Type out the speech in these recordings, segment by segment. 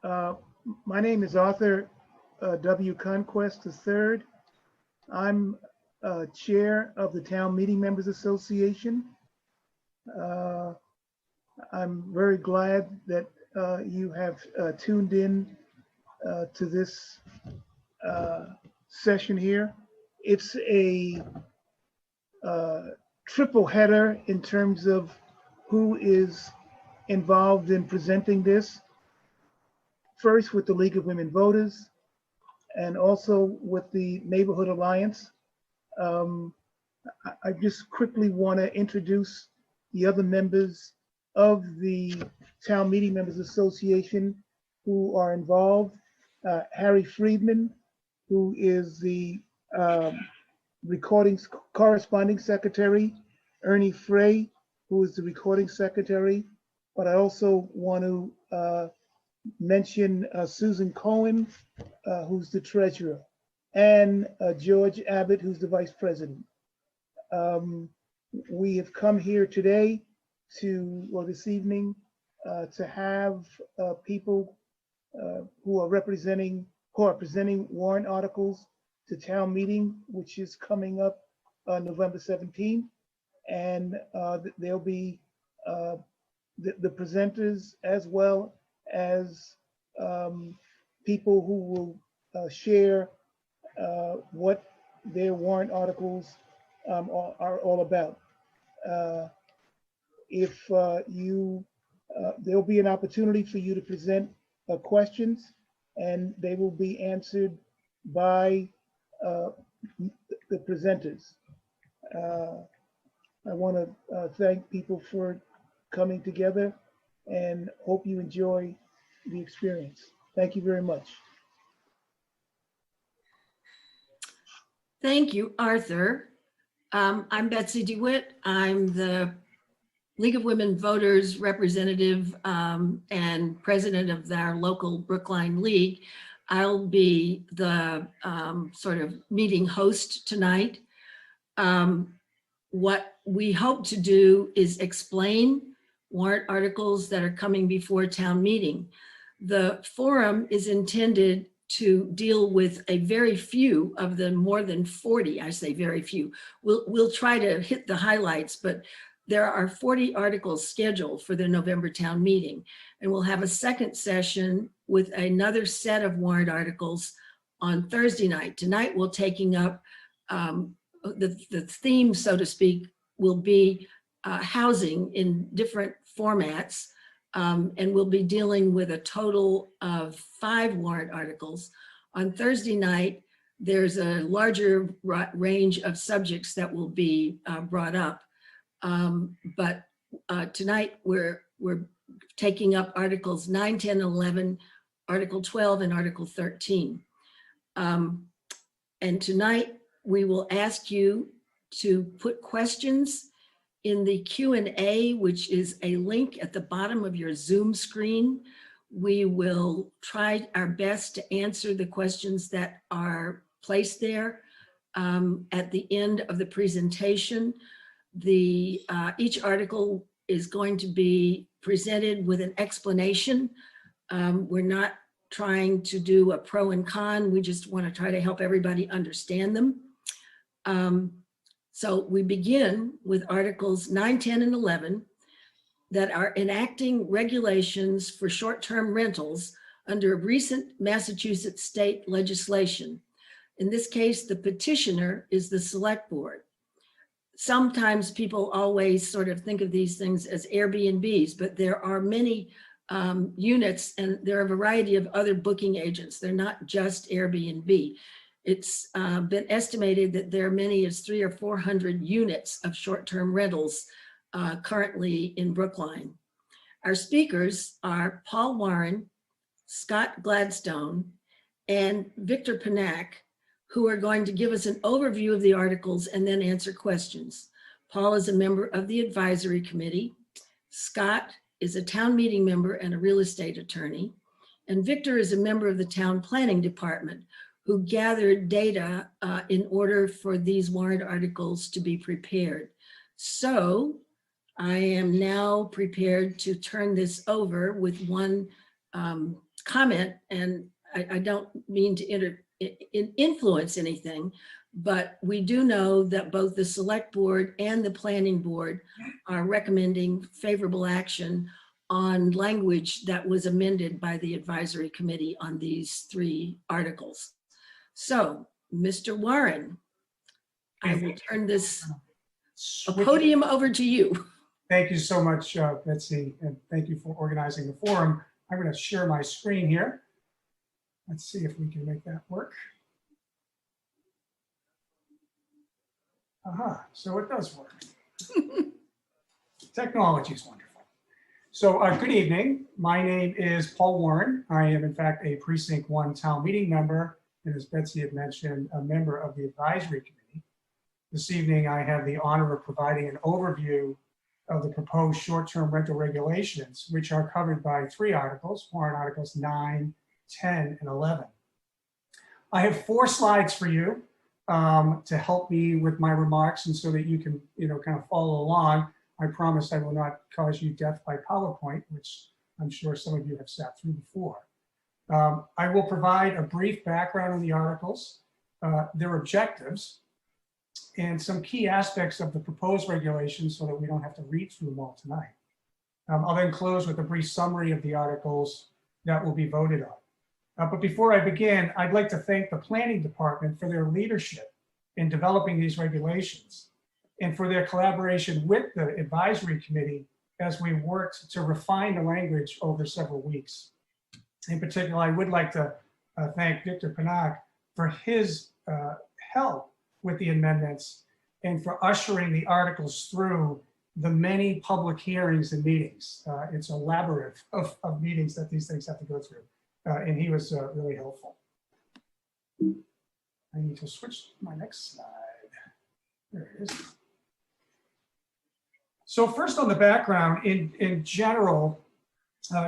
Uh, my name is Arthur W. Conquest III. I'm chair of the Town Meeting Members Association. Uh, I'm very glad that you have tuned in to this uh, session here. It's a triple header in terms of who is involved in presenting this. First with the League of Women Voters, and also with the Neighborhood Alliance. I just quickly want to introduce the other members of the Town Meeting Members Association who are involved. Harry Friedman, who is the recording corresponding secretary, Ernie Frey, who is the recording secretary, but I also want to mention Susan Cohen, who's the treasurer, and George Abbott, who's the vice president. We have come here today or this evening, to have people who are presenting warrant articles to town meeting, which is coming up November 17th. And there'll be the presenters as well as people who will share what their warrant articles are all about. There'll be an opportunity for you to present questions, and they will be answered by the presenters. I want to thank people for coming together and hope you enjoy the experience. Thank you very much. Thank you, Arthur. I'm Betsy DeWitt. I'm the League of Women Voters representative and president of our local Brookline League. I'll be the sort of meeting host tonight. What we hope to do is explain warrant articles that are coming before town meeting. The forum is intended to deal with a very few of the more than 40, I say very few. We'll try to hit the highlights, but there are 40 articles scheduled for the November town meeting. And we'll have a second session with another set of warrant articles on Thursday night. Tonight we're taking up, the theme, so to speak, will be housing in different formats. And we'll be dealing with a total of 5 warrant articles. On Thursday night, there's a larger range of subjects that will be brought up. But tonight we're taking up Articles 9, 10, 11, Article 12, and Article 13. And tonight we will ask you to put questions in the Q&A, which is a link at the bottom of your Zoom screen. We will try our best to answer the questions that are placed there at the end of the presentation. Each article is going to be presented with an explanation. We're not trying to do a pro and con. We just want to try to help everybody understand them. So we begin with Articles 9, 10, and 11 that are enacting regulations for short-term rentals under recent Massachusetts state legislation. In this case, the petitioner is the select board. Sometimes people always sort of think of these things as Airbnbs, but there are many units and there are a variety of other booking agents. They're not just Airbnb. It's been estimated that there are many as 300 or 400 units of short-term rentals currently in Brookline. Our speakers are Paul Warren, Scott Gladstone, and Victor Panak, who are going to give us an overview of the articles and then answer questions. Paul is a member of the advisory committee. Scott is a town meeting member and a real estate attorney. And Victor is a member of the town planning department who gathered data in order for these warrant articles to be prepared. So I am now prepared to turn this over with one comment, and I don't mean to influence anything, but we do know that both the select board and the planning board are recommending favorable action on language that was amended by the advisory committee on these 3 articles. So, Mr. Warren, I will turn this podium over to you. Thank you so much, Betsy, and thank you for organizing the forum. I'm going to share my screen here. Let's see if we can make that work. Aha, so it does work. Technology is wonderful. So good evening. My name is Paul Warren. I am in fact a Precinct 1 town meeting member, and as Betsy had mentioned, a member of the advisory committee. This evening, I have the honor of providing an overview of the proposed short-term rental regulations, which are covered by 3 articles, Warrant Articles 9, 10, and 11. I have 4 slides for you to help me with my remarks, and so that you can, kind of follow along. I promise I will not cause you death by PowerPoint, which I'm sure some of you have sat through before. I will provide a brief background on the articles, their objectives, and some key aspects of the proposed regulations so that we don't have to read through them all tonight. I'll then close with a brief summary of the articles that will be voted on. But before I begin, I'd like to thank the planning department for their leadership in developing these regulations and for their collaboration with the advisory committee as we worked to refine the language over several weeks. In particular, I would like to thank Victor Panak for his help with the amendments and for ushering the articles through the many public hearings and meetings. It's a labyrinth of meetings that these things have to go through, and he was really helpful. I need to switch to my next slide. There it is. So first on the background, in general,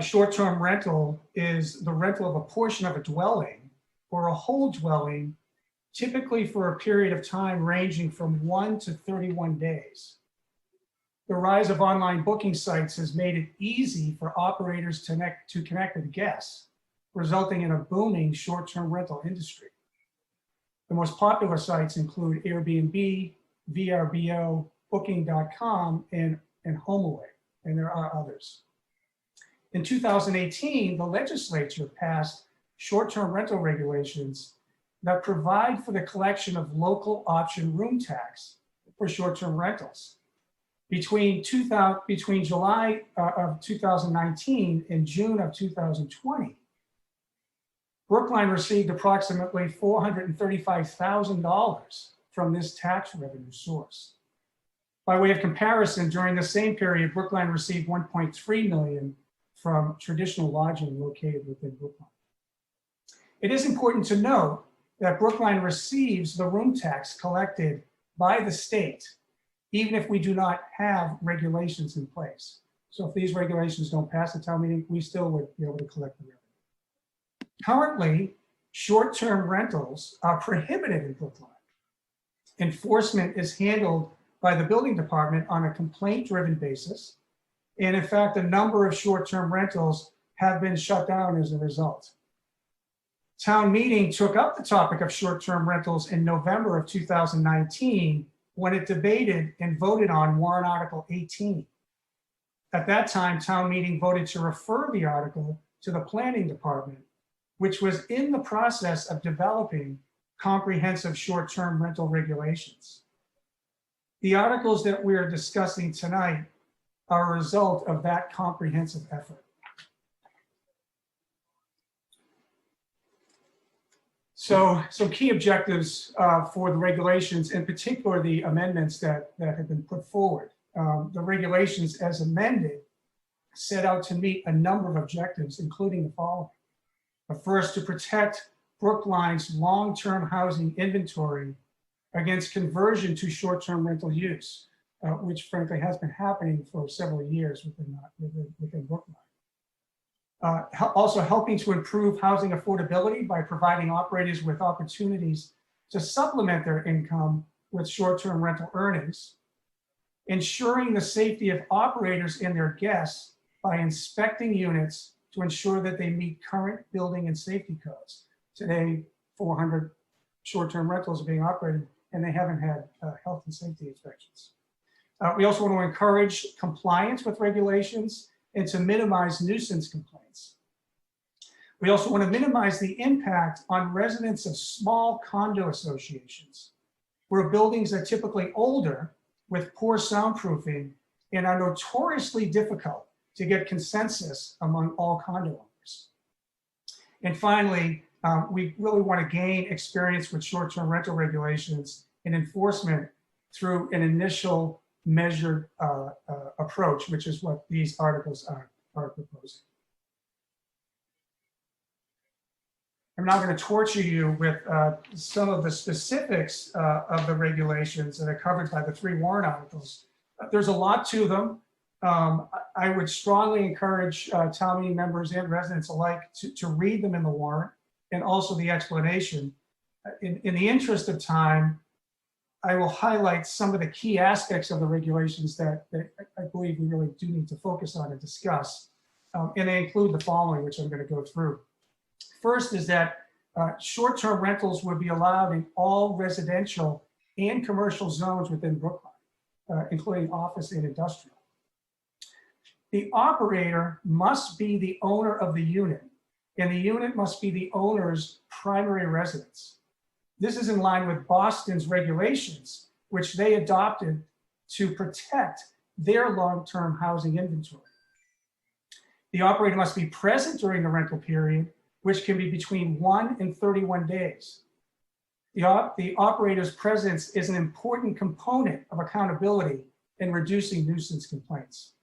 short-term rental is the rental of a portion of a dwelling or a whole dwelling, typically for a period of time ranging from 1 to 31 days. The rise of online booking sites has made it easy for operators to connect with guests, resulting in a booming short-term rental industry. The most popular sites include Airbnb, VRBO, Booking.com, and HomeAway, and there are others. In 2018, the legislature passed short-term rental regulations that provide for the collection of local option room tax for short-term rentals. Between July of 2019 and June of 2020, Brookline received approximately $435,000 from this tax revenue source. By way of comparison, during the same period, Brookline received $1.3 million from traditional lodging located within Brookline. It is important to note that Brookline receives the room tax collected by the state, even if we do not have regulations in place. So if these regulations don't pass the town meeting, we still would be able to collect the revenue. Currently, short-term rentals are prohibited in Brookline. Enforcement is handled by the building department on a complaint-driven basis. And in fact, a number of short-term rentals have been shut down as a result. Town meeting took up the topic of short-term rentals in November of 2019 when it debated and voted on Warrant Article 18. At that time, town meeting voted to refer the article to the planning department, which was in the process of developing comprehensive short-term rental regulations. The articles that we are discussing tonight are a result of that comprehensive effort. So some key objectives for the regulations, in particular the amendments that have been put forward. The regulations as amended set out to meet a number of objectives, including the following. First, to protect Brookline's long-term housing inventory against conversion to short-term rental use, which frankly has been happening for several years within Brookline. Also helping to improve housing affordability by providing operators with opportunities to supplement their income with short-term rental earnings. Ensuring the safety of operators and their guests by inspecting units to ensure that they meet current building and safety codes. Today, 400 short-term rentals are being operated and they haven't had health and safety inspections. We also want to encourage compliance with regulations and to minimize nuisance complaints. We also want to minimize the impact on residents of small condo associations, where buildings are typically older with poor soundproofing and are notoriously difficult to get consensus among all condo owners. And finally, we really want to gain experience with short-term rental regulations and enforcement through an initial measured approach, which is what these articles are proposing. I'm now going to torture you with some of the specifics of the regulations that are covered by the 3 warrant articles. There's a lot to them. I would strongly encourage town meeting members and residents alike to read them in the warrant and also the explanation. In the interest of time, I will highlight some of the key aspects of the regulations that I believe we really do need to focus on and discuss. And they include the following, which I'm going to go through. First is that short-term rentals would be allowed in all residential and commercial zones within Brookline, including office and industrial. The operator must be the owner of the unit, and the unit must be the owner's primary residence. This is in line with Boston's regulations, which they adopted to protect their long-term housing inventory. The operator must be present during the rental period, which can be between 1 and 31 days. The operator's presence is an important component of accountability in reducing nuisance complaints.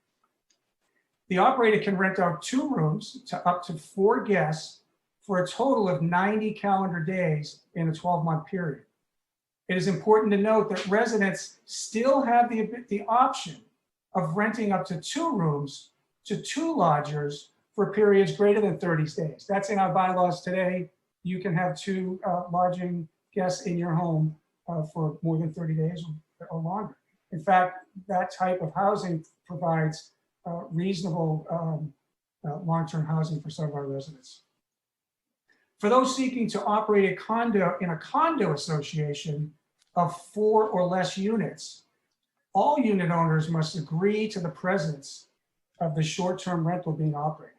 The operator can rent out 2 rooms to up to 4 guests for a total of 90 calendar days in a 12-month period. It is important to note that residents still have the option of renting up to 2 rooms to 2 lodgers for periods greater than 30 days. That's in our bylaws today. You can have 2 lodging guests in your home for more than 30 days or longer. In fact, that type of housing provides reasonable long-term housing for some of our residents. For those seeking to operate a condo in a condo association of 4 or less units, all unit owners must agree to the presence of the short-term rental being operated.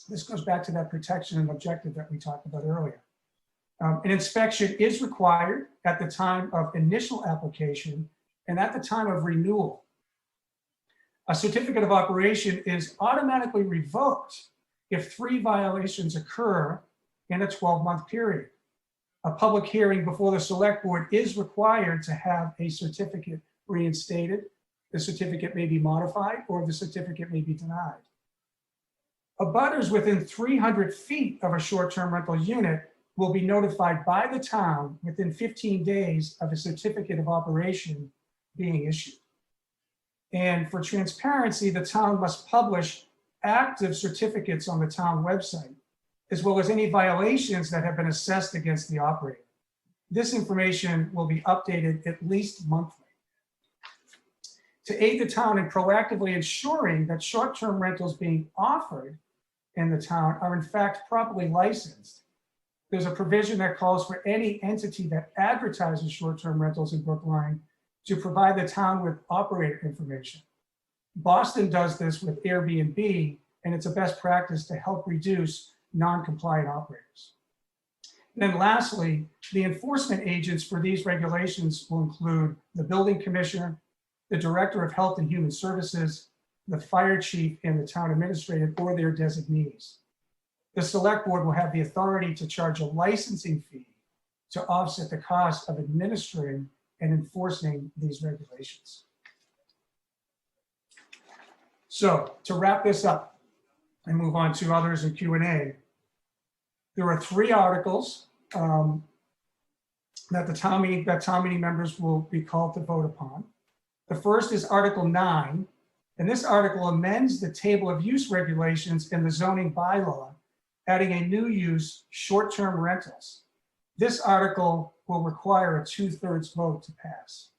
This goes back to that protection and objective that we talked about earlier. An inspection is required at the time of initial application and at the time of renewal. A certificate of operation is automatically revoked if 3 violations occur in a 12-month period. A public hearing before the select board is required to have a certificate reinstated. The certificate may be modified or the certificate may be denied. Abutters within 300 feet of a short-term rental unit will be notified by the town within 15 days of a certificate of operation being issued. And for transparency, the town must publish active certificates on the town website, as well as any violations that have been assessed against the operator. This information will be updated at least monthly. To aid the town in proactively ensuring that short-term rentals being offered in the town are in fact properly licensed, there's a provision that calls for any entity that advertises short-term rentals in Brookline to provide the town with operator information. Boston does this with Airbnb, and it's a best practice to help reduce non-compliant operators. And then lastly, the enforcement agents for these regulations will include the building commissioner, the director of health and human services, the fire chief, and the town administrator or their designees. The select board will have the authority to charge a licensing fee to offset the cost of administering and enforcing these regulations. So to wrap this up and move on to others in Q&A, there are 3 articles that the town meeting members will be called to vote upon. The first is Article 9, and this article amends the table of use regulations in the zoning bylaw, adding a new use, short-term rentals. This article will require a 2/3 vote to pass.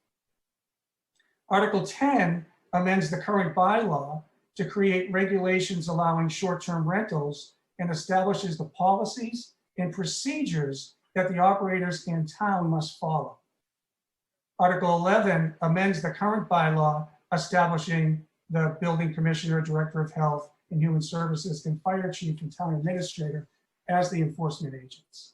Article 10 amends the current bylaw to create regulations allowing short-term rentals and establishes the policies and procedures that the operators in town must follow. Article 11 amends the current bylaw establishing the building commissioner, director of health and human services, and fire chief and town administrator as the enforcement agents.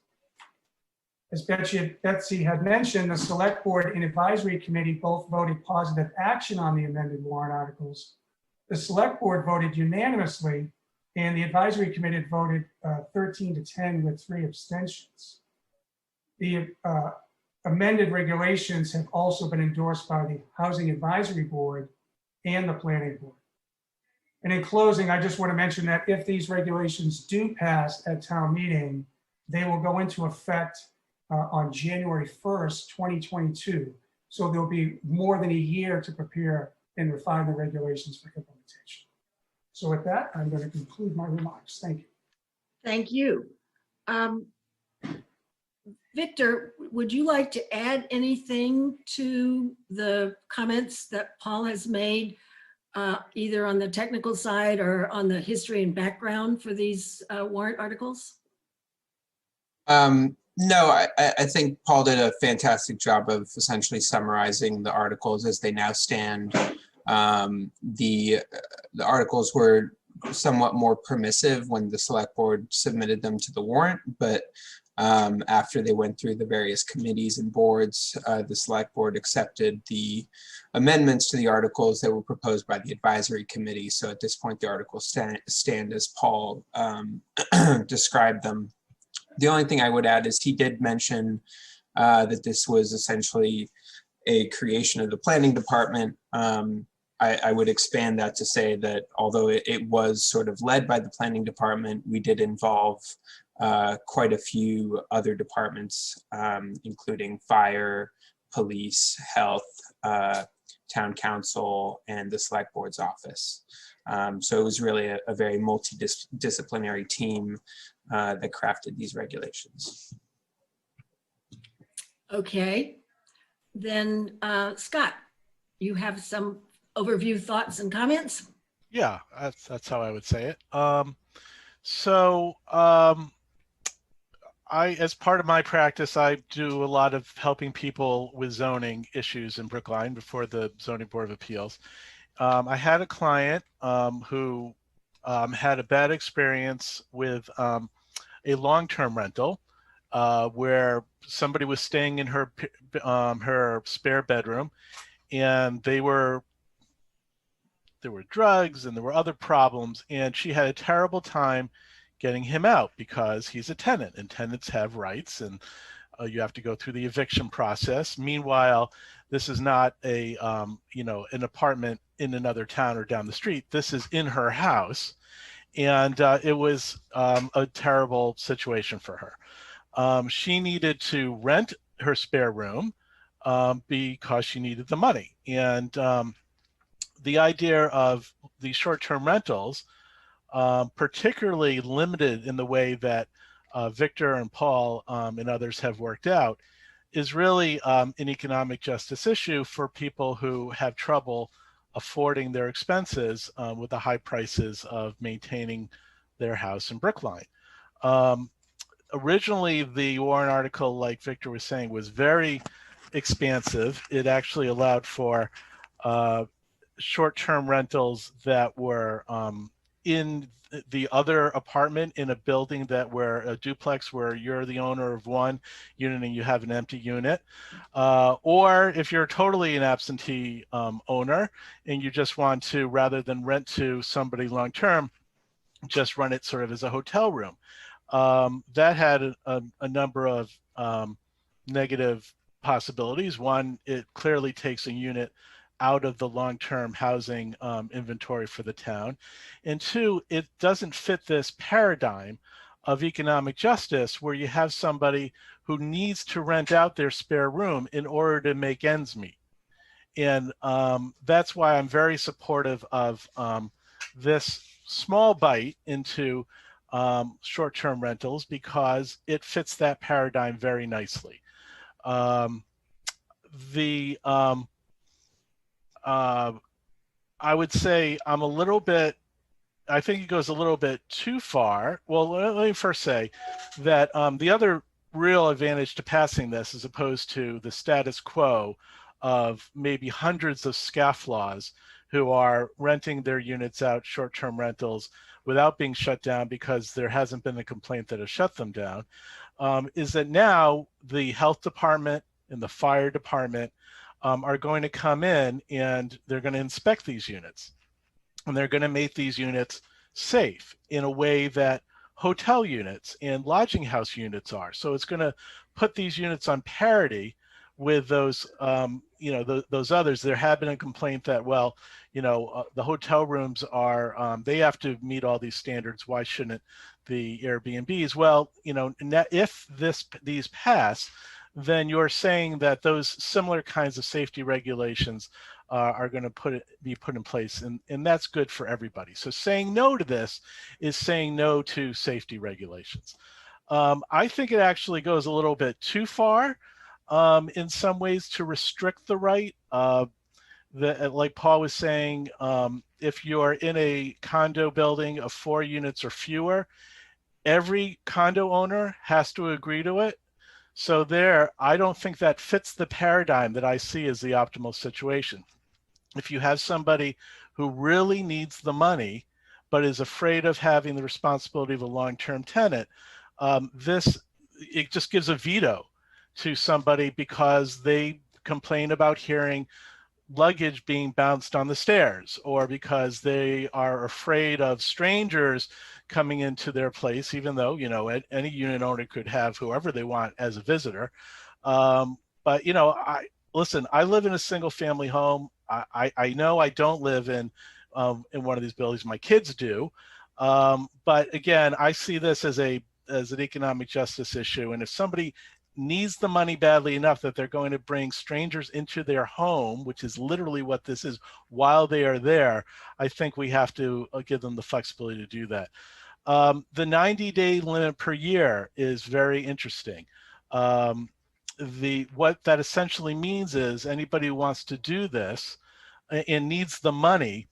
As Betsy had mentioned, the select board and advisory committee both voted positive action on the amended warrant articles. The select board voted unanimously, and the advisory committee voted 13-10 with 3 abstentions. The amended regulations have also been endorsed by the Housing Advisory Board and the Planning Board. And in closing, I just want to mention that if these regulations do pass at town meeting, they will go into effect on January 1st, 2022. So there'll be more than a year to prepare and refine the regulations for implementation. So with that, I'm going to conclude my remarks. Thank you. Thank you. Victor, would you like to add anything to the comments that Paul has made, either on the technical side or on the history and background for these warrant articles? No, I think Paul did a fantastic job of essentially summarizing the articles as they now stand. The articles were somewhat more permissive when the select board submitted them to the warrant, but after they went through the various committees and boards, the select board accepted the amendments to the articles that were proposed by the advisory committee. So at this point, the articles stand as Paul described them. The only thing I would add is he did mention that this was essentially a creation of the planning department. I would expand that to say that although it was sort of led by the planning department, we did involve quite a few other departments, including fire, police, health, town council, and the select board's office. So it was really a very multidisciplinary team that crafted these regulations. Okay, then Scott, you have some overview thoughts and comments? Yeah, that's how I would say it. As part of my practice, I do a lot of helping people with zoning issues in Brookline before the Zoning Board of Appeals. I had a client who had a bad experience with a long-term rental where somebody was staying in her spare bedroom, and there were drugs and there were other problems, and she had a terrible time getting him out because he's a tenant and tenants have rights, and you have to go through the eviction process. Meanwhile, this is not a an apartment in another town or down the street. This is in her house, and it was a terrible situation for her. She needed to rent her spare room because she needed the money, and the idea of these short-term rentals, particularly limited in the way that Victor and Paul and others have worked out, is really an economic justice issue for people who have trouble affording their expenses with the high prices of maintaining their house in Brookline. Originally, the warrant article, like Victor was saying, was very expansive. It actually allowed for short-term rentals that were in the other apartment in a building that were a duplex where you're the owner of one unit and you have an empty unit. Or if you're totally an absentee owner and you just want to, rather than rent to somebody long-term, just run it sort of as a hotel room. That had a number of negative possibilities. One, it clearly takes a unit out of the long-term housing inventory for the town. And two, it doesn't fit this paradigm of economic justice where you have somebody who needs to rent out their spare room in order to make ends meet. And that's why I'm very supportive of this small bite into short-term rentals, because it fits that paradigm very nicely. I would say I'm a little bit, I think it goes a little bit too far. Well, let me first say that the other real advantage to passing this, as opposed to the status quo of maybe hundreds of scofflaws who are renting their units out, short-term rentals, without being shut down because there hasn't been a complaint that has shut them down, is that now the health department and the fire department are going to come in and they're going to inspect these units. And they're going to make these units safe in a way that hotel units and lodging house units are. So it's going to put these units on parity with those, those others. There had been a complaint that, well, the hotel rooms are, they have to meet all these standards. Why shouldn't the Airbnbs? Well, if these pass, then you're saying that those similar kinds of safety regulations are going to be put in place, and that's good for everybody. So saying no to this is saying no to safety regulations. I think it actually goes a little bit too far in some ways to restrict the right. Like Paul was saying, if you're in a condo building of 4 units or fewer, every condo owner has to agree to it. So I don't think that fits the paradigm that I see as the optimal situation. If you have somebody who really needs the money, but is afraid of having the responsibility of a long-term tenant, it just gives a veto to somebody because they complain about hearing luggage being bounced on the stairs, or because they are afraid of strangers coming into their place, even though, any unit owner could have whoever they want as a visitor. But, listen, I live in a single family home. I know I don't live in one of these buildings. My kids do. But again, I see this as an economic justice issue. And if somebody needs the money badly enough that they're going to bring strangers into their home, which is literally what this is, while they are there, I think we have to give them the flexibility to do that. The 90-day limit per year is very interesting. What that essentially means is anybody who wants to do this and needs the money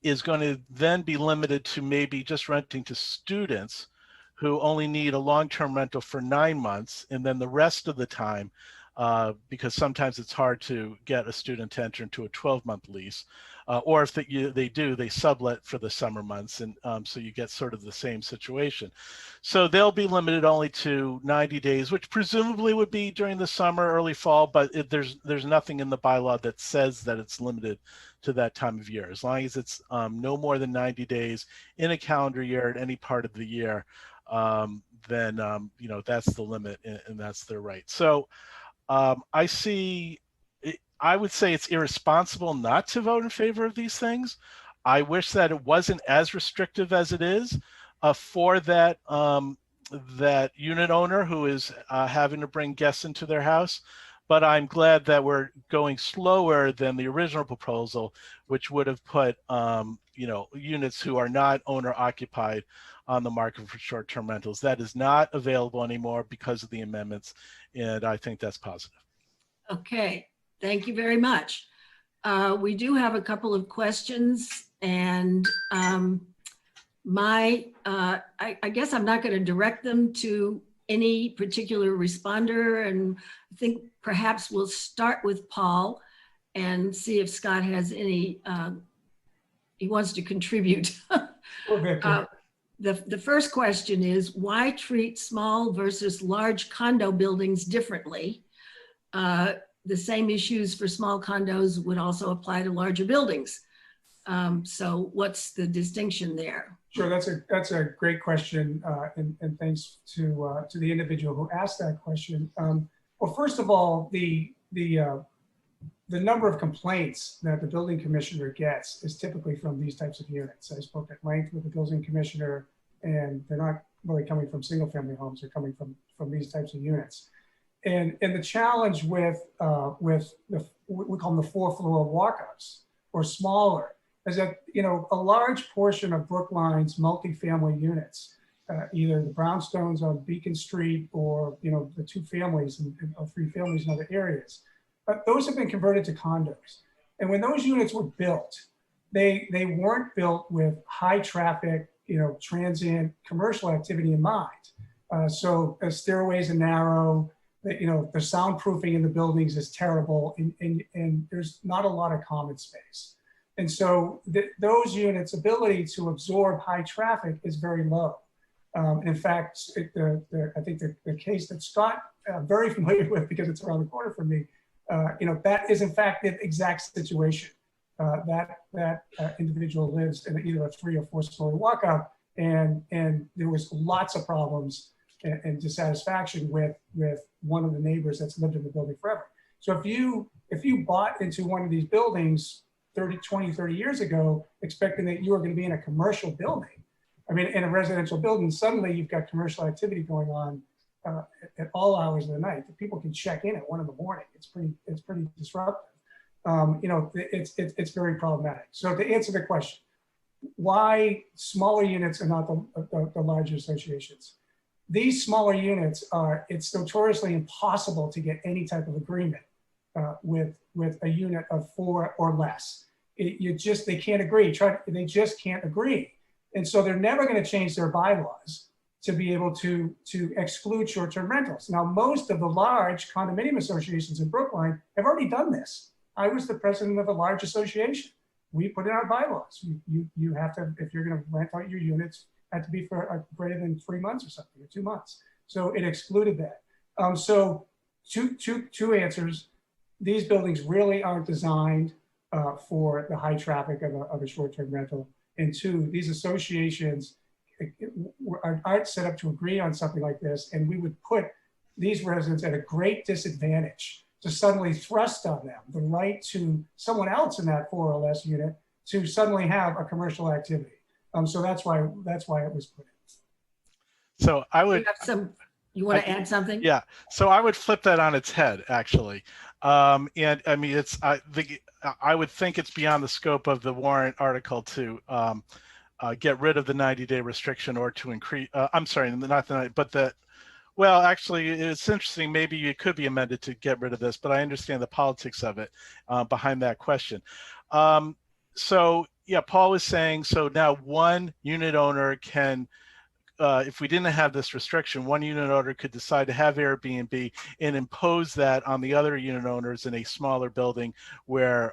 is going to then be limited to maybe just renting to students who only need a long-term rental for 9 months, and then the rest of the time, because sometimes it's hard to get a student to enter into a 12-month lease, or if they sublet for the summer months, and so you get sort of the same situation. So they'll be limited only to 90 days, which presumably would be during the summer, early fall, but there's nothing in the bylaw that says that it's limited to that time of year. As long as it's no more than 90 days in a calendar year at any part of the year, then that's the limit, and that's their right. So I would say it's irresponsible not to vote in favor of these things. I wish that it wasn't as restrictive as it is for that unit owner who is having to bring guests into their house. But I'm glad that we're going slower than the original proposal, which would have put units who are not owner occupied on the market for short-term rentals. That is not available anymore because of the amendments, and I think that's positive. Okay, thank you very much. We do have a couple of questions, and I guess I'm not going to direct them to any particular responder, and I think perhaps we'll start with Paul and see if Scott has any, he wants to contribute. The first question is, why treat small versus large condo buildings differently? The same issues for small condos would also apply to larger buildings. So what's the distinction there? Sure, that's a great question, and thanks to the individual who asked that question. Well, first of all, the number of complaints that the building commissioner gets is typically from these types of units. I spoke at length with the building commissioner, and they're not really coming from single-family homes; they're coming from these types of units. And the challenge with we call them the 4-floor walk-ups or smaller, is that a large portion of Brookline's multifamily units, either the brownstones on Beacon Street or the 2 families or 3 families in other areas, those have been converted to condos. And when those units were built, they weren't built with high traffic, transient commercial activity in mind. So stairways are narrow, the soundproofing in the buildings is terrible, and there's not a lot of common space. And so those units' ability to absorb high traffic is very low. In fact, I think the case that Scott, very familiar with because it's around the corner from me, that is in fact the exact situation. That individual lives in either a 3 or 4 story walkout, and there was lots of problems and dissatisfaction with one of the neighbors that's lived in the building forever. So if you bought into one of these buildings 20, 30 years ago, expecting that you were going to be in a commercial building, in a residential building, suddenly you've got commercial activity going on at all hours of the night. The people can check in at 1 in the morning. It's pretty disruptive. It's very problematic. So to answer the question, why smaller units are not the larger associations? These smaller units it's notoriously impossible to get any type of agreement with a unit of 4 or less. They can't agree. They just can't agree. And so they're never going to change their bylaws to be able to exclude short-term rentals. Now, most of the large condominium associations in Brookline have already done this. I was the president of a large association. We put in our bylaws. You have to, if you're going to rent out your units, have to be for greater than 3 months or something, or 2 months. So it excluded that. So two answers. These buildings really aren't designed for the high traffic of a short-term rental. And 2, these associations aren't set up to agree on something like this. And we would put these residents at a great disadvantage to suddenly thrust on them the right to someone else in that 4 or less unit to suddenly have a commercial activity. So that's why it was put in. So I would. You want to add something? Yeah. So I would flip that on its head, actually. And I mean, I would think it's beyond the scope of the warrant article to get rid of the 90-day restriction or to increase. I'm sorry, not the 90, but the. Well, actually, it's interesting. Maybe it could be amended to get rid of this, but I understand the politics of it behind that question. So yeah, Paul was saying, so now one unit owner can, if we didn't have this restriction, one unit owner could decide to have Airbnb and impose that on the other unit owners in a smaller building where,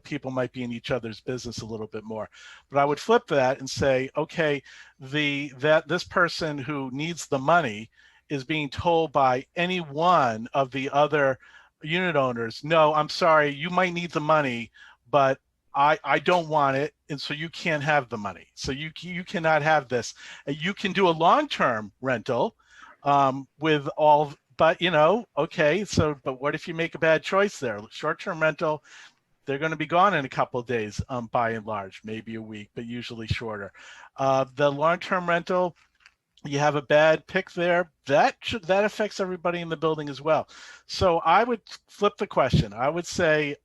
people might be in each other's business a little bit more. But I would flip that and say, okay, this person who needs the money is being told by any one of the other unit owners, no, I'm sorry, you might need the money, but I don't want it, and so you can't have the money. So you cannot have this. You can do a long-term rental with all, but okay. So, but what if you make a bad choice there? Short-term rental, they're going to be gone in a couple of days, by and large, maybe a week, but usually shorter. The long-term rental, you have a bad pick there, that affects everybody in the building as well. So I would flip the question. I would say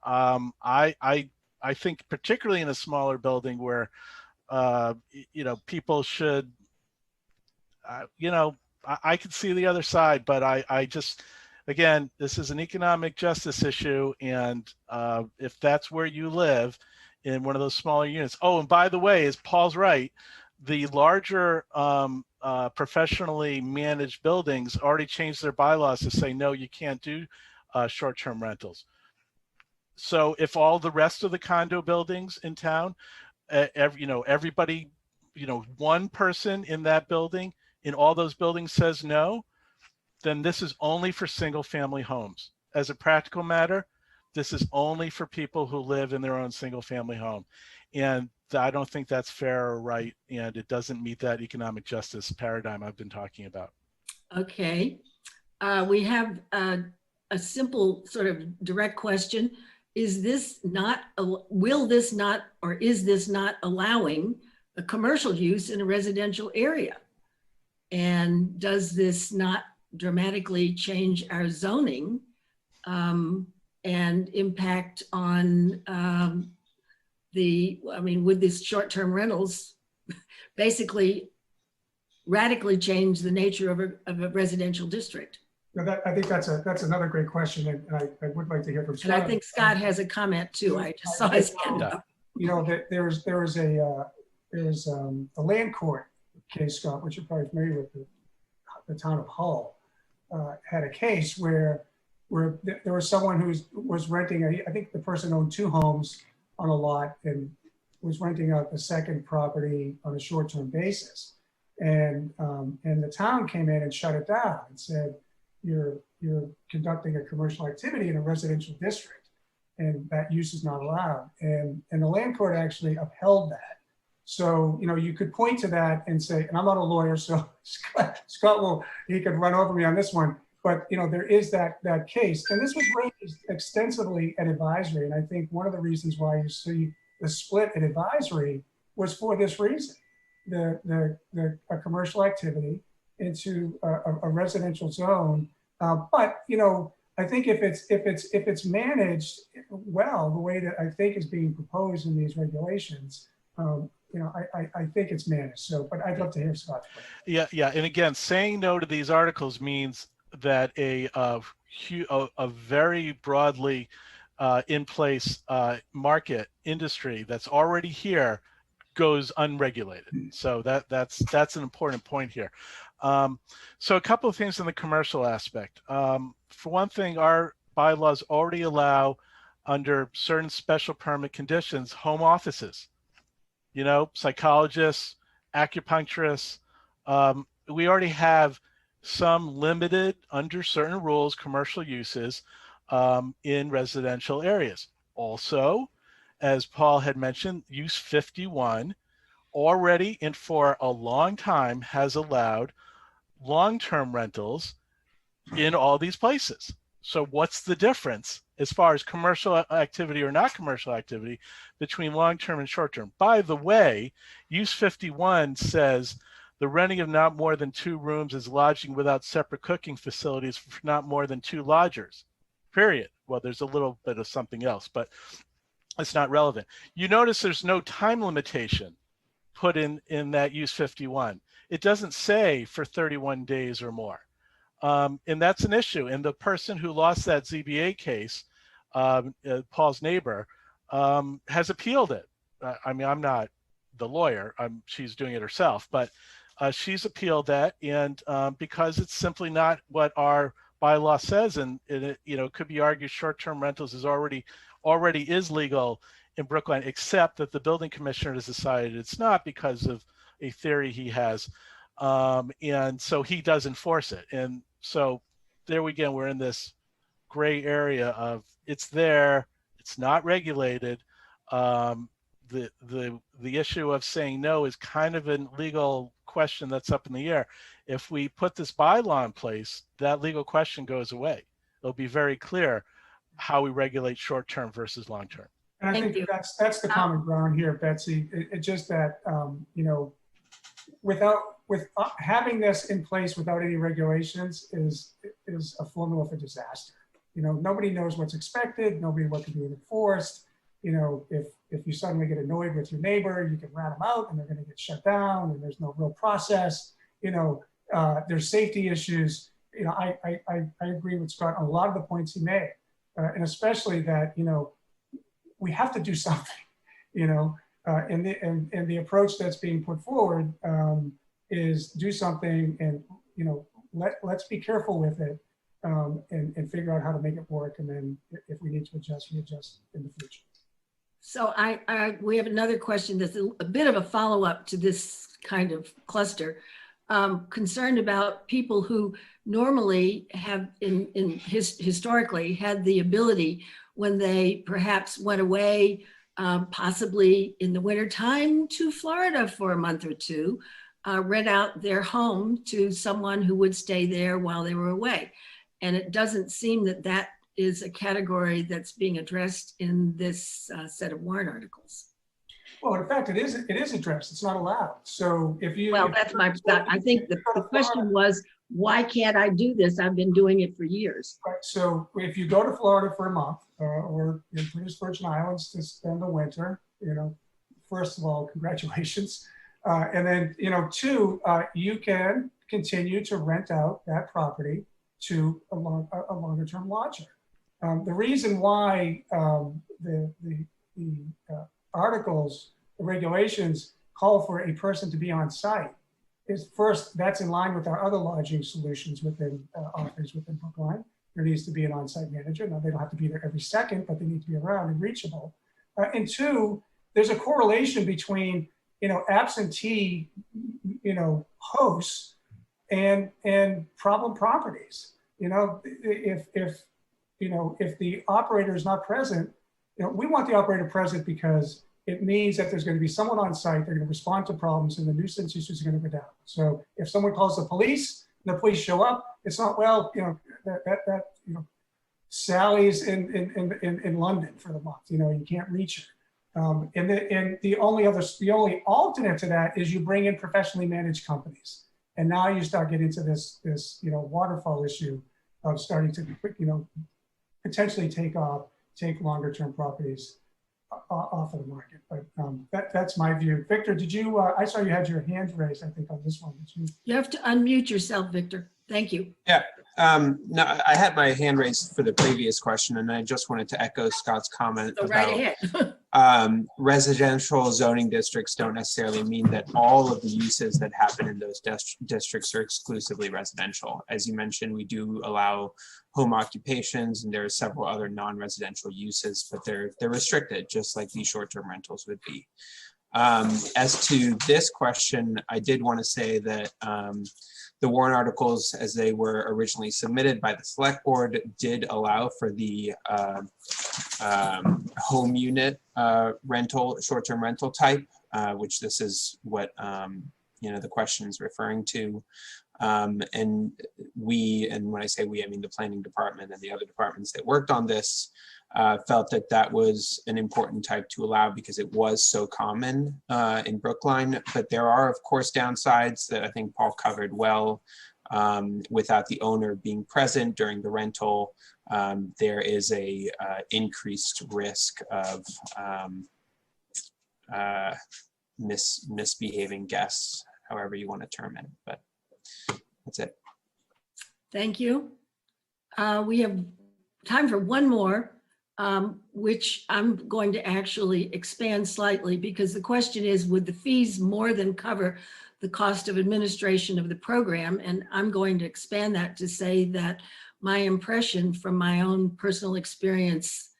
I think particularly in a smaller building where, people should, I could see the other side, but I just, again, this is an economic justice issue. And if that's where you live in one of those smaller units. Oh, and by the way, as Paul's right, the larger professionally managed buildings already changed their bylaws to say, no, you can't do short-term rentals. So if all the rest of the condo buildings in town, everybody, one person in that building, in all those buildings says no, then this is only for single family homes. As a practical matter, this is only for people who live in their own single family home. And I don't think that's fair or right. And it doesn't meet that economic justice paradigm I've been talking about. Okay. We have a simple sort of direct question. Is this not, will this not, or is this not allowing a commercial use in a residential area? And does this not dramatically change our zoning and impact on would this short-term rentals basically radically change the nature of a residential district? I think that's another great question, and I would like to hear from Scott. And I think Scott has a comment too. I just saw his hand up. that there's the land court case, Scott, which you're probably familiar with. The town of Hull had a case where there was someone who was renting. I think the person owned 2 homes on a lot and was renting out the second property on a short-term basis. And the town came in and shut it down and said, you're conducting a commercial activity in a residential district, and that use is not allowed. And the land court actually upheld that. So, you could point to that and say, and I'm not a lawyer, so Scott he could run over me on this one, but there is that case. And this was raised extensively at advisory. And I think one of the reasons why you see the split at advisory was for this reason. A commercial activity into a residential zone. But I think if it's managed well, the way that I think is being proposed in these regulations, I think it's managed. So, but I'd love to hear Scott's point. Yeah. And again, saying no to these articles means that a very broadly in place market industry that's already here goes unregulated. So that's an important point here. So a couple of things in the commercial aspect. For one thing, our bylaws already allow, under certain special permit conditions, home offices. Psychologists, acupuncturists. We already have some limited, under certain rules, commercial uses in residential areas. Also, as Paul had mentioned, Use 51 already and for a long time has allowed long-term rentals in all these places. So what's the difference as far as commercial activity or not commercial activity between long-term and short-term? By the way, Use 51 says the renting of not more than 2 rooms is lodging without separate cooking facilities for not more than 2 lodgers, period. Well, there's a little bit of something else, but it's not relevant. You notice there's no time limitation put in that Use 51. It doesn't say for 31 days or more. And that's an issue. And the person who lost that ZBA case, Paul's neighbor, has appealed it. I mean, I'm not the lawyer. She's doing it herself, but she's appealed that, and because it's simply not what our bylaw says, and it could be argued short-term rentals is already is legal in Brookline, except that the building commissioner has decided it's not because of a theory he has, and so he does enforce it. And so there we go. We're in this gray area of it's there, it's not regulated. The issue of saying no is kind of a legal question that's up in the air. If we put this bylaw in place, that legal question goes away. It'll be very clear how we regulate short-term versus long-term. And I think that's the common ground here, Betsy. It's just that having this in place without any regulations is a formula for disaster. Nobody knows what's expected. Nobody knows what can be enforced. If you suddenly get annoyed with your neighbor, you can rat them out and they're going to get shut down, and there's no real process. There's safety issues. I agree with Scott on a lot of the points he made, and especially that we have to do something. And the approach that's being put forward is do something, and let's be careful with it, and figure out how to make it work, and then if we need to adjust, we adjust in the future. So we have another question that's a bit of a follow-up to this kind of cluster, concerned about people who normally have historically had the ability, when they perhaps went away, possibly in the wintertime to Florida for a month or two, rent out their home to someone who would stay there while they were away. And it doesn't seem that is a category that's being addressed in this set of warrant articles. Well, in fact, it is addressed. It's not allowed. So if you... Well, that's my thought. I think the question was, why can't I do this? I've been doing it for years. Right. So if you go to Florida for a month, or in British Virgin Islands to spend the winter, first of all, congratulations. And then, 2, you can continue to rent out that property to a longer term lodger. The reason why the articles, the regulations call for a person to be on site. Is first, that's in line with our other lodging solutions within office within Brookline. There needs to be an on-site manager. Now, they don't have to be there every second, but they need to be around and reachable. And two, there's a correlation between, absentee, hosts and problem properties. If the operator is not present, we want the operator present because it means that there's going to be someone on site. They're going to respond to problems, and the nuisance issues are going to go down. So if someone calls the police and the police show up, it's not, well, Sally's in London for the month. You can't reach her. And the only alternate to that is you bring in professionally managed companies, and now you start getting into this waterfall issue of starting to potentially take longer term properties off of the market. But that's my view. Victor, did you? I saw you had your hand raised, I think, on this one. Did you? You have to unmute yourself, Victor. Thank you. Yeah. No, I had my hand raised for the previous question, and I just wanted to echo Scott's comment Go about right ahead. residential zoning districts don't necessarily mean that all of the uses that happen in those districts are exclusively residential. As you mentioned, we do allow home occupations, and there are several other non-residential uses, but they're restricted, just like these short-term rentals would be. As to this question, I did want to say that the warrant articles, as they were originally submitted by the select board, did allow for the home unit rental, short-term rental type, which this is what the question is referring to. And when I say we, I mean the planning department and the other departments that worked on this, felt that that was an important type to allow because it was so common in Brookline. But there are, of course, downsides that I think Paul covered well. Without the owner being present during the rental, there is a increased risk of misbehaving guests, however you want to term it. But that's it. Thank you. We have time for one more, which I'm going to actually expand slightly, because the question is, would the fees more than cover the cost of administration of the program? And I'm going to expand that to say that my impression from my own personal experience,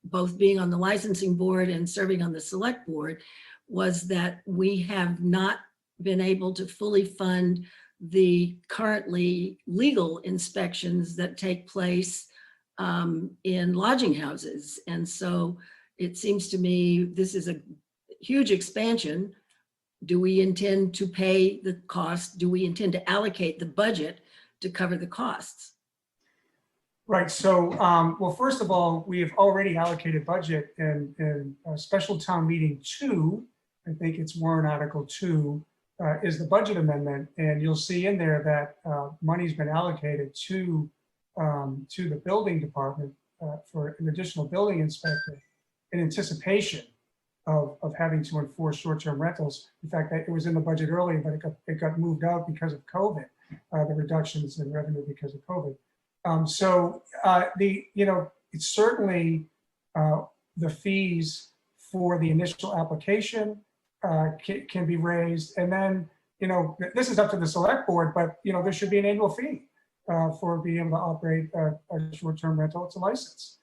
both being on the licensing board and serving on the select board, was that we have not been able to fully fund the currently legal inspections that take place in lodging houses. And so it seems to me this is a huge expansion. Do we intend to pay the cost? Do we intend to allocate the budget to cover the costs? Right. So, well, first of all, we have already allocated budget in special town meeting 2. I think it's warrant article 2 is the budget amendment, and you'll see in there that money's been allocated to the building department for an additional building inspector in anticipation of having to enforce short-term rentals. In fact, it was in the budget earlier, but it got moved out because of COVID, the reductions in revenue because of COVID. It's certainly the fees for the initial application can be raised. And then, this is up to the select board, but, there should be an annual fee for being able to operate a short-term rental. It's a license.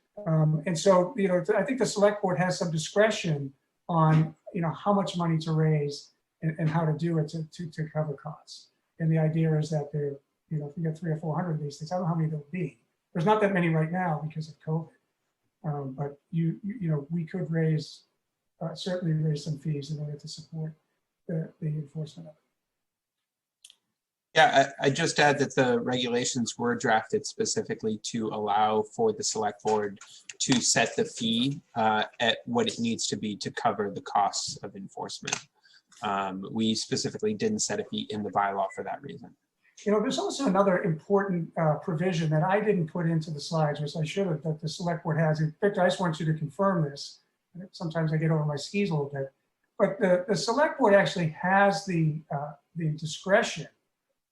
And so, I think the select board has some discretion on, how much money to raise and how to do it to cover costs. And the idea is that there, if you get 300 or 400 of these things, I don't know how many there'll be. There's not that many right now because of COVID. But we could certainly raise some fees in order to support the enforcement of it. Yeah, I just add that the regulations were drafted specifically to allow for the select board to set the fee at what it needs to be to cover the costs of enforcement. We specifically didn't set a fee in the bylaw for that reason. There's also another important provision that I didn't put into the slides, which I should have, that the select board has. In fact, I just want you to confirm this. Sometimes I get over my skis a little bit, but the select board actually has the discretion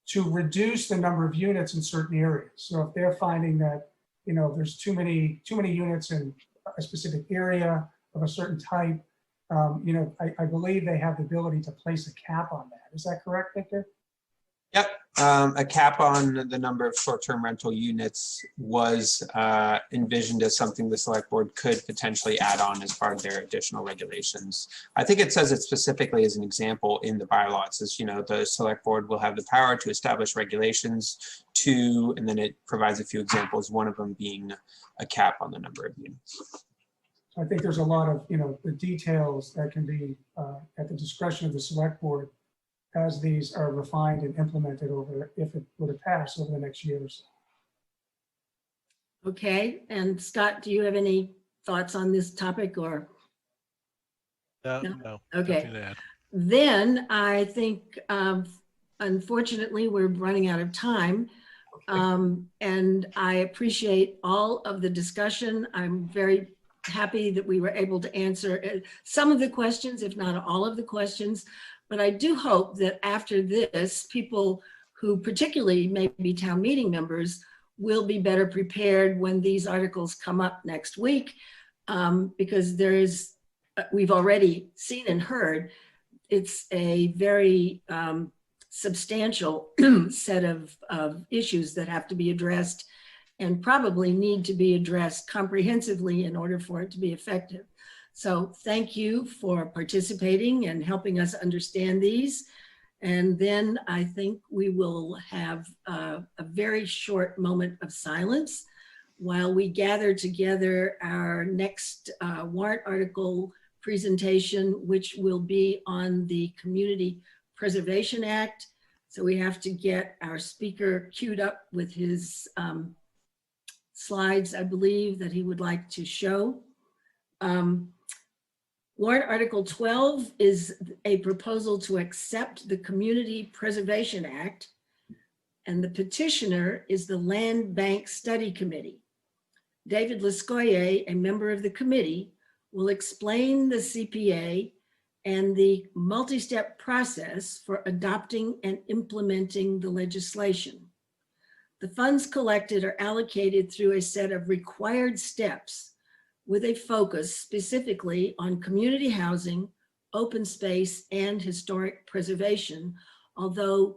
to reduce the number of units in certain areas. So if they're finding that there's too many units in a specific area, of a certain type, you know, I believe they have the ability to place a cap on that. Is that correct, Victor? Yep, a cap on the number of short-term rental units was envisioned as something the select board could potentially add on as part of their additional regulations. I think it says it specifically as an example in the bylaw. It says, you know, the select board will have the power to establish regulations to, and then it provides a few examples, one of them being a cap on the number of units. I think there's a lot of, you know, the details that can be at the discretion of the select board as these are refined and implemented over, if it were to pass over the next year or so. Okay, and Scott, do you have any thoughts on this topic or? No? No. Okay. Nothing to add. Then I think, unfortunately, we're running out of time. And I appreciate all of the discussion. I'm very happy that we were able to answer some of the questions, if not all of the questions. But I do hope that after this, people who particularly may be town meeting members will be better prepared when these articles come up next week, because there is, we've already seen and heard, it's a very substantial set of issues that have to be addressed and probably need to be addressed comprehensively in order for it to be effective. So thank you for participating and helping us understand these. And then I think we will have a very short moment of silence while we gather together our next warrant article presentation, which will be on the Community Preservation Act. So we have to get our speaker queued up with his slides, I believe, that he would like to show. Warrant Article 12 is a proposal to accept the Community Preservation Act, and the petitioner is the Land Bank Study Committee. David Lescoyer, a member of the committee, will explain the CPA and the multi-step process for adopting and implementing the legislation. The funds collected are allocated through a set of required steps with a focus specifically on community housing, open space, and historic preservation, although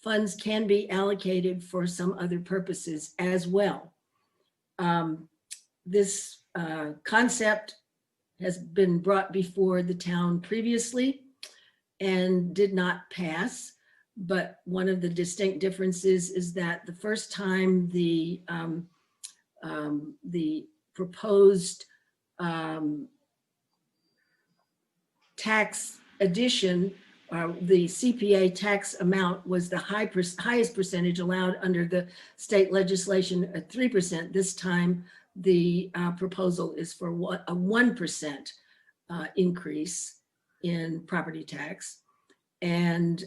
funds can be allocated for some other purposes as well. This concept has been brought before the town previously and did not pass. But one of the distinct differences is that the first time the proposed tax addition, the CPA tax amount was the highest percentage allowed under the state legislation at 3%. This time, the proposal is for a 1% increase in property tax. And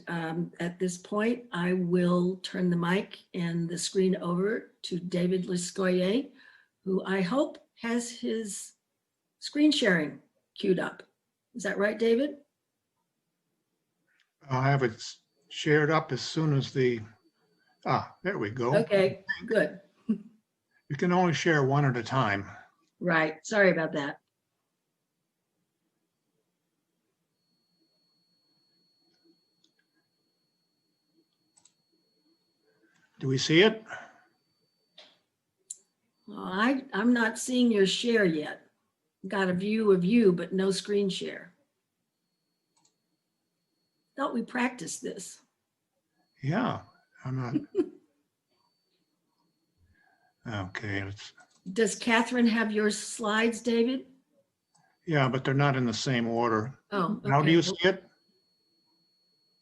at this point, I will turn the mic and the screen over to David Lescoyer, who I hope has his screen sharing queued up. Is that right, David? I'll have it shared up as soon as there we go. Okay, good. You can only share one at a time. Right, sorry about that. Do we see it? Well, I'm not seeing your share yet. Got a view of you, but no screen share. Thought we practiced this. Yeah, I'm not. Okay, Does Catherine have your slides, David? yeah, but they're not in the same order. Oh, okay. Now do you see it?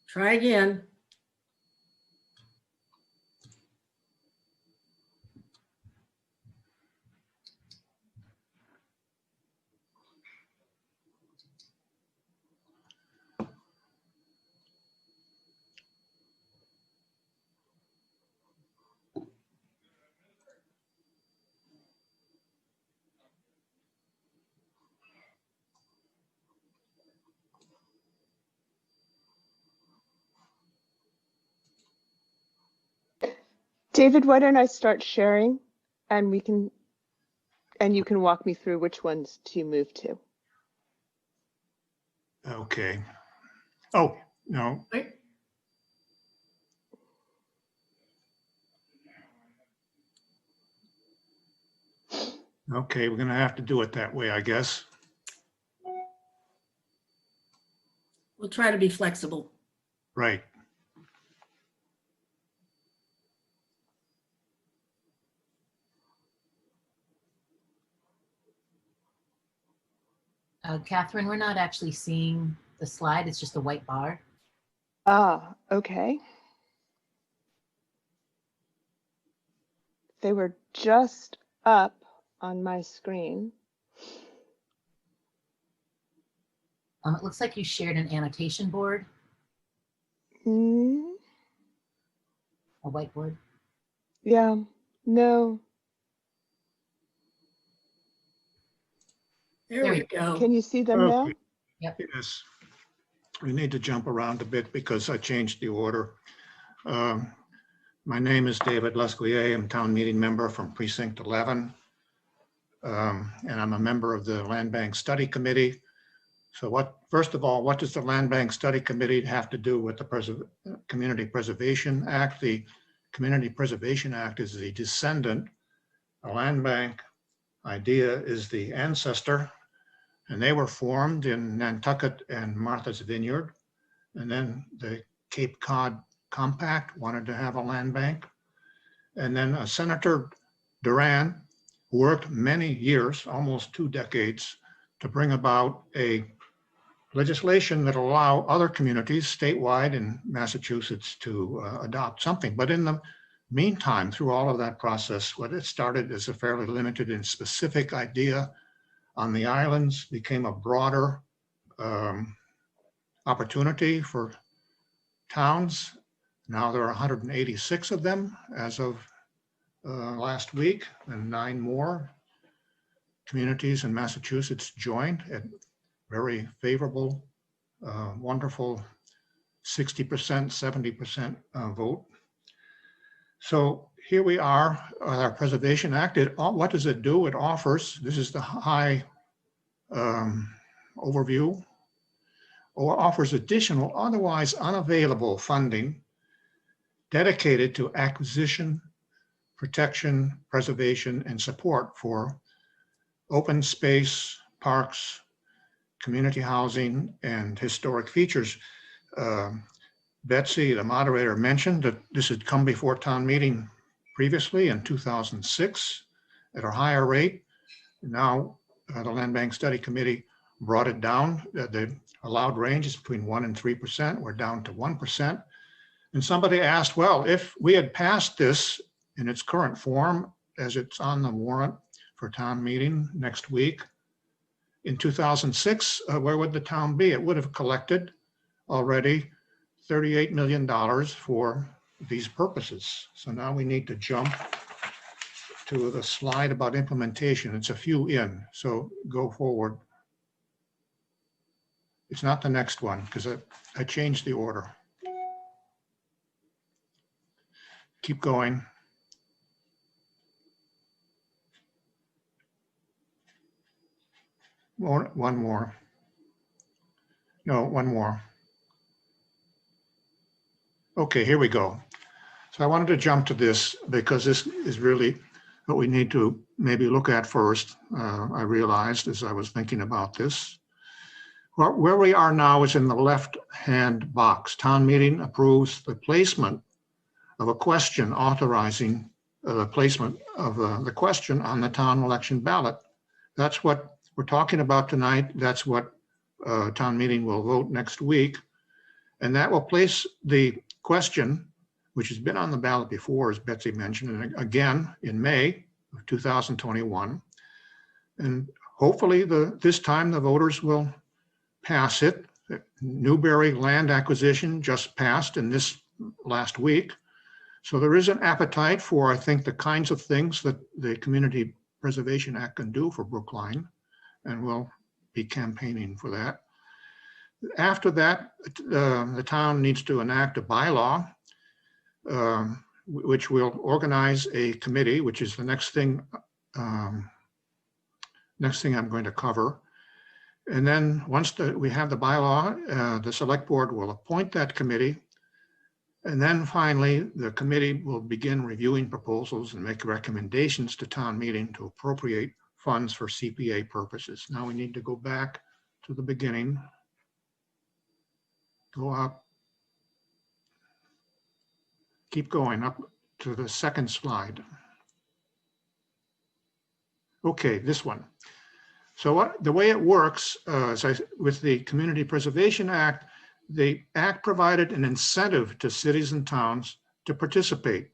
Try again. David, why don't I start sharing and you can walk me through which ones to move to. Okay. Oh, no, Right? okay, we're gonna have to do it that way, I guess. We'll try to be flexible. Right. Catherine, we're not actually seeing the slide. It's just a white bar. Ah, okay. They were just up on my screen. It looks like you shared an annotation board, Hmm, a whiteboard. yeah, no. There we go. Can you see them now? Okay. Yes. We need to jump around a bit because I changed the order. My name is David Lesquier. I'm town meeting member from Precinct 11. And I'm a member of the Land Bank Study Committee. So first of all, what does the Land Bank Study Committee have to do with the Community Preservation Act? The Community Preservation Act is the descendant. The Land Bank idea is the ancestor, and they were formed in Nantucket and Martha's Vineyard. And then the Cape Cod Compact wanted to have a land bank. And then Senator Duran worked many years, almost 2 decades, to bring about a legislation that allow other communities statewide in Massachusetts to adopt something. But in the meantime, through all of that process, what it started as a fairly limited and specific idea on the islands became a broader opportunity for towns. Now there are 186 of them as of last week, and 9 more communities in Massachusetts joined at very favorable, wonderful 60%, 70% vote. So here we are, our Preservation Act. What does it do? It offers, this is the high overview, or offers additional, otherwise unavailable funding dedicated to acquisition, protection, preservation, and support for open space, parks, community housing, and historic features. Betsy, the moderator, mentioned that this had come before town meeting previously in 2006 at a higher rate. Now, the Land Bank Study Committee brought it down. The allowed range is between 1% and 3%. We're down to 1%. And somebody asked, well, if we had passed this in its current form, as it's on the warrant for town meeting next week, in 2006, where would the town be? It would have collected already $38 million for these purposes. So now we need to jump to the slide about implementation. It's a few in, so go forward. It's not the next one because I changed the order. Keep going. One more. No, one more. Okay, here we go. So I wanted to jump to this because this is really what we need to maybe look at first. I realized as I was thinking about this. Well, where we are now is in the left-hand box. Town meeting approves the placement of a question authorizing the placement of the question on the town election ballot. That's what we're talking about tonight. That's what town meeting will vote next week. And that will place the question, which has been on the ballot before, as Betsy mentioned, and again in May of 2021. And hopefully this time the voters will pass it. Newberry land acquisition just passed in this last week. So there is an appetite for, I think, the kinds of things that the Community Preservation Act can do for Brookline, and we'll be campaigning for that. After that, the town needs to enact a bylaw, which will organize a committee, which is the next thing I'm going to cover. And then once we have the bylaw, the select board will appoint that committee. And then finally, the committee will begin reviewing proposals and make recommendations to town meeting to appropriate funds for CPA purposes. Now we need to go back to the beginning. Go up. Keep going up to the second slide. Okay, this one. So the way it works with the Community Preservation Act, the act provided an incentive to cities and towns to participate.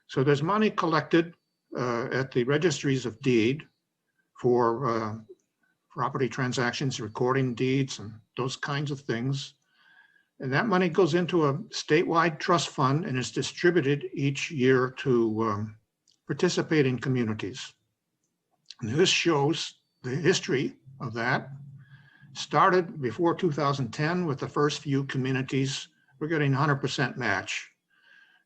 So there's money collected at the registries of deed for property transactions, recording deeds, and those kinds of things. And that money goes into a statewide trust fund and is distributed each year to participating communities. And this shows the history of that. Started before 2010 with the first few communities. We're getting 100% match.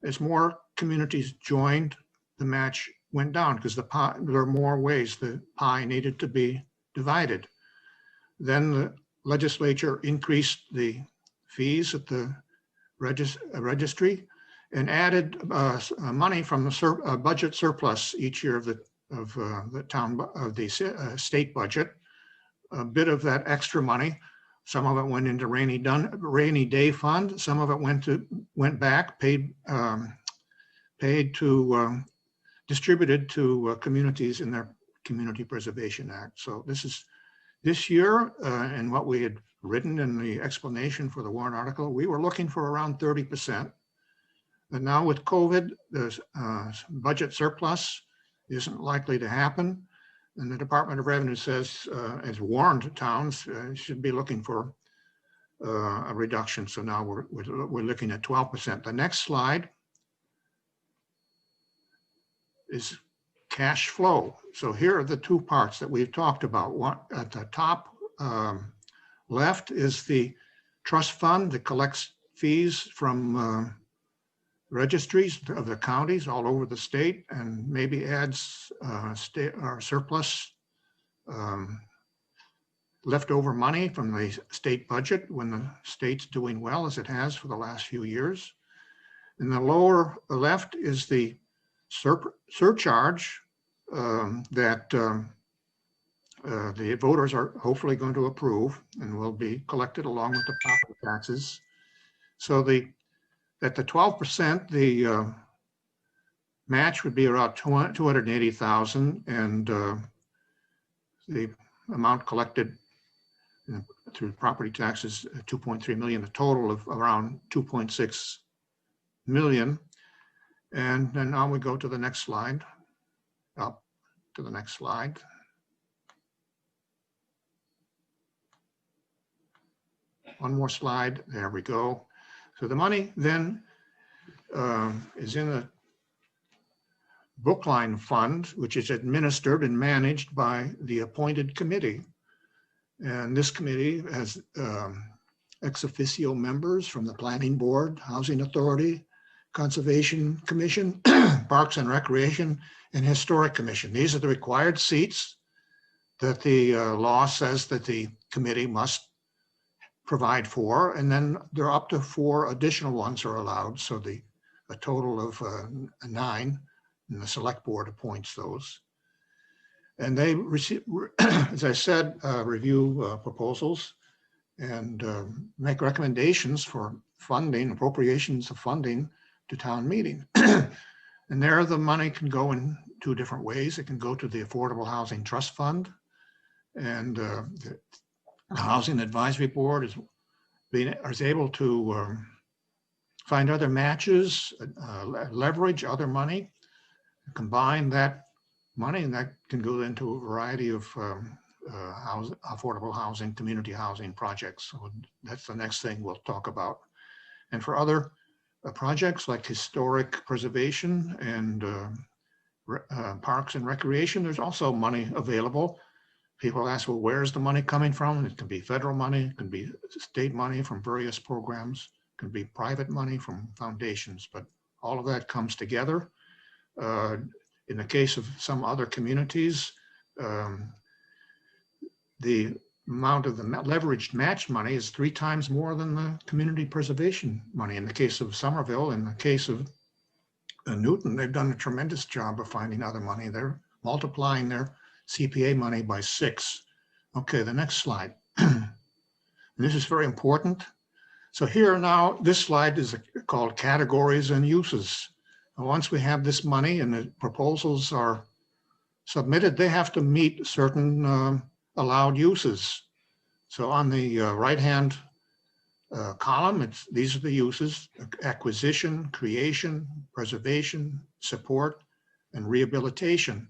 As more communities joined, the match went down because there are more ways the pie needed to be divided. Then the legislature increased the fees at the registry and added money from the budget surplus each year of the state budget. A bit of that extra money, some of it went into rainy day fund, some of it went back, distributed to communities in their Community Preservation Act. So this year, and what we had written in the explanation for the warrant article, we were looking for around 30%. And now with COVID, the budget surplus isn't likely to happen. And the Department of Revenue says, as warned towns should be looking for a reduction. So now we're looking at 12%. The next slide is cash flow. So here are the two parts that we've talked about. One at the top left is the trust fund that collects fees from registries of the counties all over the state and maybe adds state or surplus leftover money from the state budget when the state's doing well, as it has for the last few years. In the lower left is the surcharge that the voters are hopefully going to approve and will be collected along with the property taxes. So at the 12%, the match would be around 280,000, and the amount collected through property taxes, 2.3 million, a total of around 2.6 million. And then now we go to the next slide, up to the next slide. One more slide, there we go. So the money then is in the Brookline Fund, which is administered and managed by the appointed committee. And this committee has ex officio members from the Planning Board, Housing Authority, Conservation Commission, Parks and Recreation, and Historic Commission. These are the required seats that the law says that the committee must provide for, and then there are up to 4 additional ones are allowed. So a total of 9, and the select board appoints those. And they receive, as I said, review proposals and make recommendations for funding, appropriations of funding to town meeting. And there the money can go in 2 different ways. It can go to the Affordable Housing Trust Fund, and the Housing Advisory Board is able to find other matches, leverage other money, combine that money, and that can go into a variety of affordable housing, community housing projects. So that's the next thing we'll talk about. And for other projects like historic preservation and parks and recreation, there's also money available. People ask, well, where's the money coming from? It can be federal money, it can be state money from various programs, it can be private money from foundations, but all of that comes together. In the case of some other communities, the amount of the leveraged match money is 3 times more than the community preservation money. In the case of Somerville, in the case of Newton, they've done a tremendous job of finding other money. They're multiplying their CPA money by 6. Okay, the next slide. This is very important. So here now, this slide is called categories and uses. And once we have this money and the proposals are submitted, they have to meet certain allowed uses. So on the right-hand column, these are the uses: acquisition, creation, preservation, support, and rehabilitation.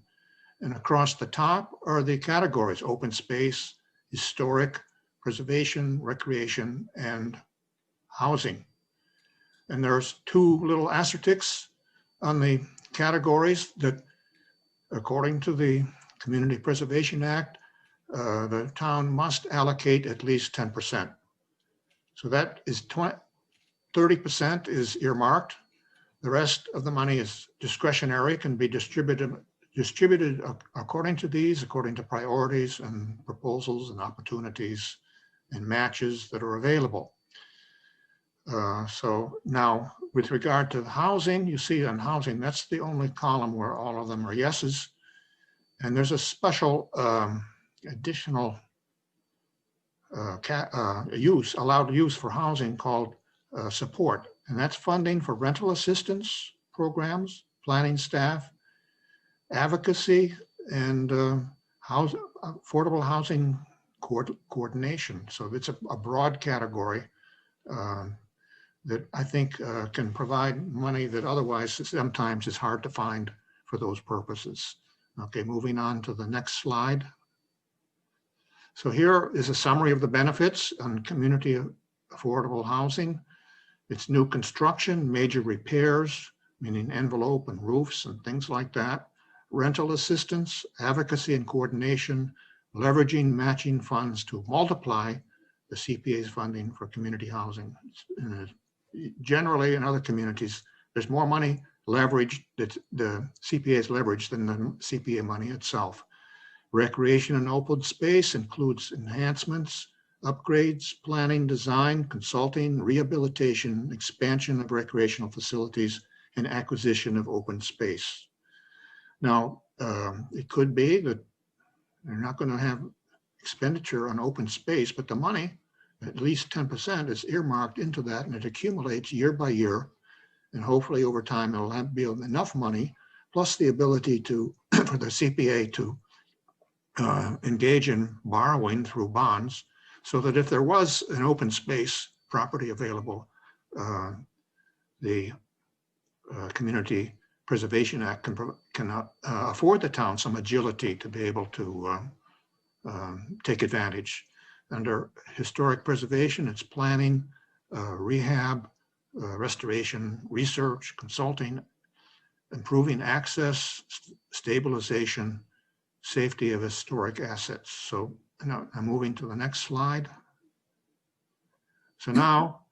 And across the top are the categories: open space, historic, preservation, recreation, and housing. And there's 2 little asterisks on the categories that, according to the Community Preservation Act, the town must allocate at least 10%. So that is 30% is earmarked. The rest of the money is discretionary, can be distributed according to these, according to priorities and proposals and opportunities and matches that are available. So now with regard to the housing, you see on housing, that's the only column where all of them are yeses. And there's a special additional allowed use for housing called support. And that's funding for rental assistance programs, planning staff, advocacy, and affordable housing coordination. So it's a broad category that I think can provide money that otherwise sometimes is hard to find for those purposes. Okay, moving on to the next slide. So here is a summary of the benefits on community affordable housing. It's new construction, major repairs, meaning envelope and roofs and things like that, rental assistance, advocacy and coordination, leveraging matching funds to multiply the CPA's funding for community housing. Generally, in other communities, there's more money leveraged, that the CPA's leverage than the CPA money itself. Recreation and open space includes enhancements, upgrades, planning, design, consulting, rehabilitation, expansion of recreational facilities, and acquisition of open space. Now, it could be that they're not going to have expenditure on open space, but the money, at least 10%, is earmarked into that, and it accumulates year by year. And hopefully over time, it'll be enough money, plus the ability to for the CPA to engage in borrowing through bonds, so that if there was an open space property available, the Community Preservation Act can afford the town some agility to be able to take advantage. Under historic preservation, it's planning, rehab, restoration, research, consulting, improving access, stabilization, safety of historic assets. So now I'm moving to the next slide. So now,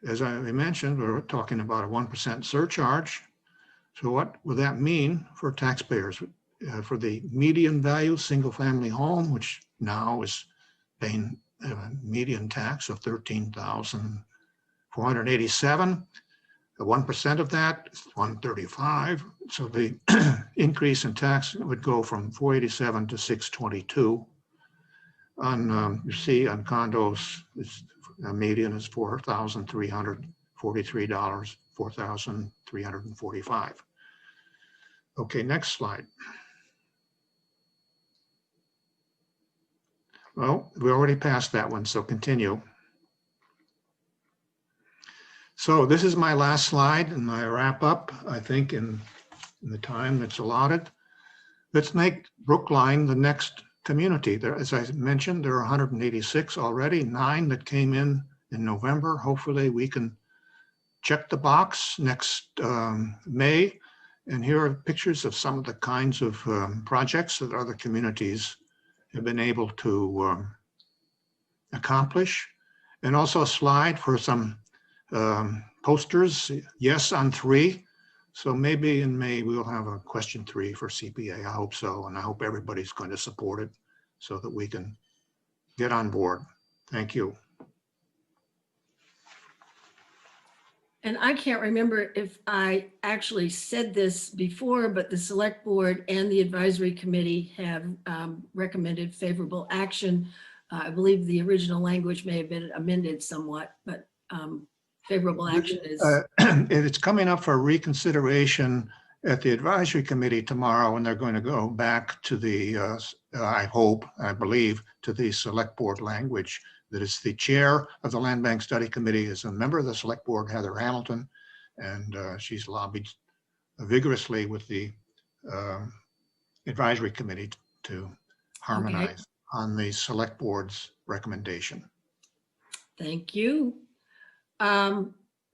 as I mentioned, we're talking about a 1% surcharge. So what would that mean for taxpayers? For the median value single family home, which now is paying a median tax of $13,487. 1% of that is $135. So the increase in tax would go from $487 to $622. On you see on condos, median is $4,343, $4,345. Okay, next slide. Well, we already passed that one, so continue. So this is my last slide and my wrap up, I think, in the time that's allotted. Let's make Brookline the next community. There, as I mentioned, there are 186 already, 9 that came in November. Hopefully we can check the box next May. And here are pictures of some of the kinds of projects that other communities have been able to accomplish. And also a slide for some posters, yes on 3. So maybe in May we'll have a question 3 for CPA. I hope so, and I hope everybody's going to support it so that we can get on board. Thank you. And I can't remember if I actually said this before, but the select board and the advisory committee have recommended favorable action. I believe the original language may have been amended somewhat, but favorable action is. It's coming up for reconsideration at the advisory committee tomorrow, and they're going to go back to the, I believe, to the select board language. That is, the chair of the Land Bank Study Committee is a member of the select board, Heather Hamilton, and she's lobbied vigorously with the advisory committee to harmonize on the select board's recommendation. Thank you.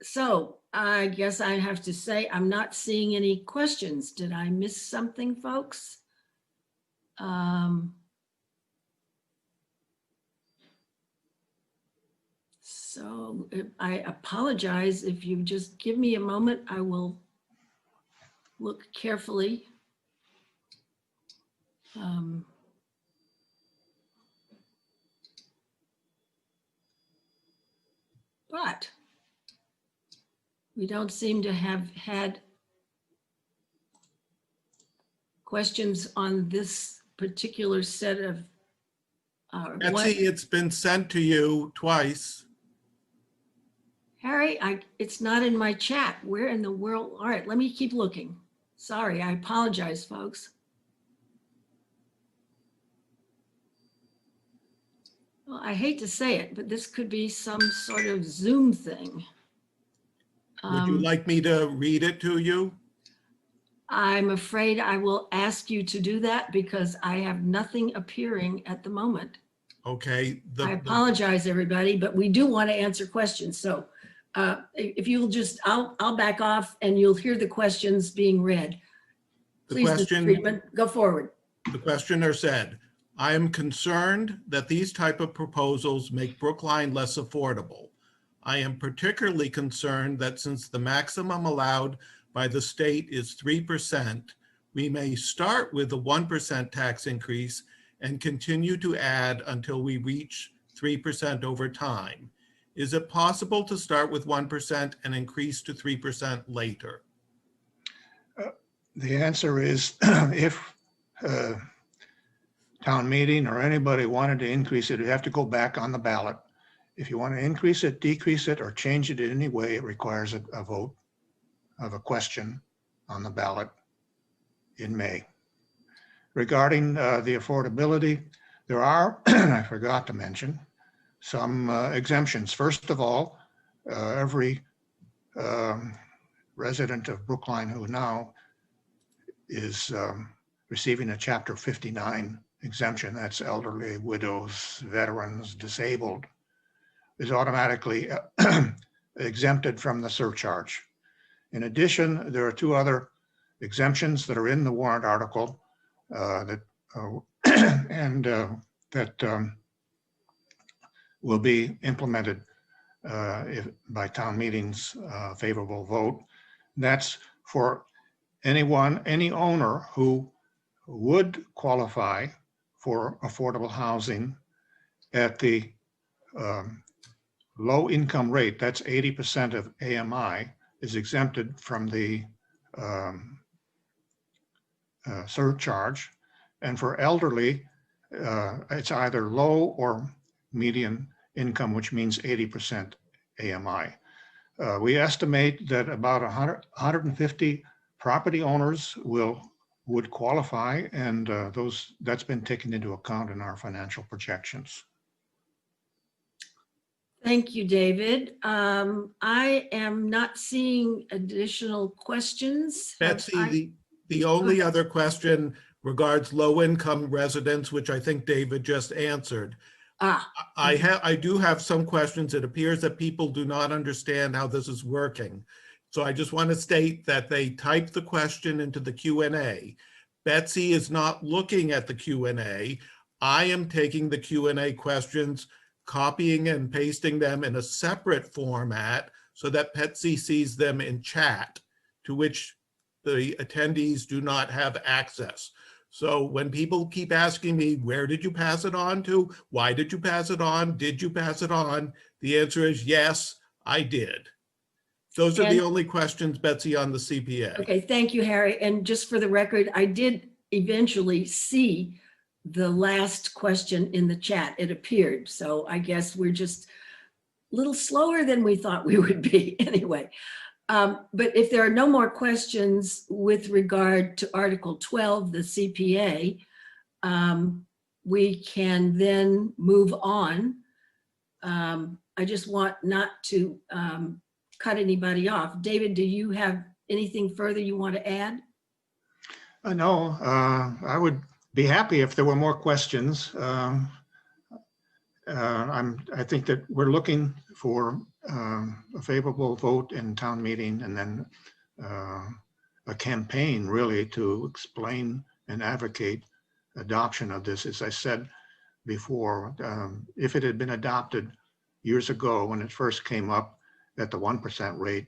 So I guess I have to say, I'm not seeing any questions. Did I miss something, folks? So I apologize. If you just give me a moment, I will look carefully. But we don't seem to have had questions on this particular set of. Betsy, it's been sent to you twice. Harry, it's not in my chat. Where in the world? All right, let me keep looking. Sorry, I apologize, folks. Well, I hate to say it, but this could be some sort of Zoom thing. Would you like me to read it to you? I'm afraid I will ask you to do that because I have nothing appearing at the moment. Okay. I apologize, everybody, but we do want to answer questions. So if you'll just, I'll back off and you'll hear the questions being read. Please, Mr. Friedman, go forward. The questioner said, I am concerned that these type of proposals make Brookline less affordable. I am particularly concerned that since the maximum allowed by the state is 3%, we may start with a 1% tax increase and continue to add until we reach 3% over time. Is it possible to start with 1% and increase to 3% later? The answer is if town meeting or anybody wanted to increase it, it'd have to go back on the ballot. If you want to increase it, decrease it, or change it in any way, it requires a vote of a question on the ballot in May. Regarding the affordability, there are, I forgot to mention, some exemptions. First of all, every resident of Brookline who now is receiving a Chapter 59 exemption, that's elderly, widows, veterans, disabled, is automatically exempted from the surcharge. In addition, there are two other exemptions that are in the warrant article that will be implemented by town meeting's favorable vote. That's for any owner who would qualify for affordable housing at the low income rate, that's 80% of AMI, is exempted from the surcharge. And for elderly, it's either low or median income, which means 80% AMI. We estimate that about 150 property owners would qualify, and that's been taken into account in our financial projections. Thank you, David. I am not seeing additional questions. Betsy, the only other question regards low-income residents, which I think David just answered. I do have some questions. It appears that people do not understand how this is working. So I just want to state that they type the question into the Q&A. Betsy is not looking at the Q&A. I am taking the Q&A questions, copying and pasting them in a separate format so that Betsy sees them in chat, to which the attendees do not have access. So when people keep asking me, where did you pass it on to? Why did you pass it on? Did you pass it on? The answer is yes, I did. Those are the And- only questions, Betsy, on the CPA. Okay, thank you, Harry. And just for the record, I did eventually see the last question in the chat. It appeared. So I guess we're just a little slower than we thought we would be anyway. But if there are no more questions with regard to Article 12, the CPA, we can then move on. I just want not to cut anybody off. David, do you have anything further you want to add? No, I would be happy if there were more questions. I think that we're looking for a favorable vote in town meeting, and then a campaign really to explain and advocate adoption of this. As I said before, if it had been adopted years ago when it first came up at the 1% rate,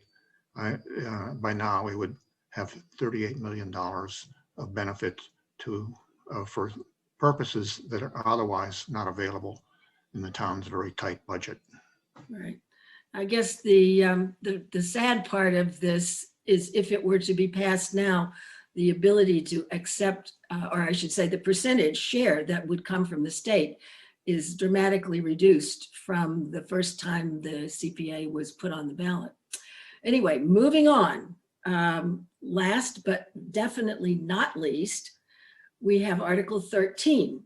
by now we would have $38 million of benefit for purposes that are otherwise not available in the town's very tight budget. Right. I guess the sad part of this is if it were to be passed now, the ability to accept, or I should say the percentage share that would come from the state is dramatically reduced from the first time the CPA was put on the ballot. Anyway, moving on. Last but definitely not least, we have Article 13,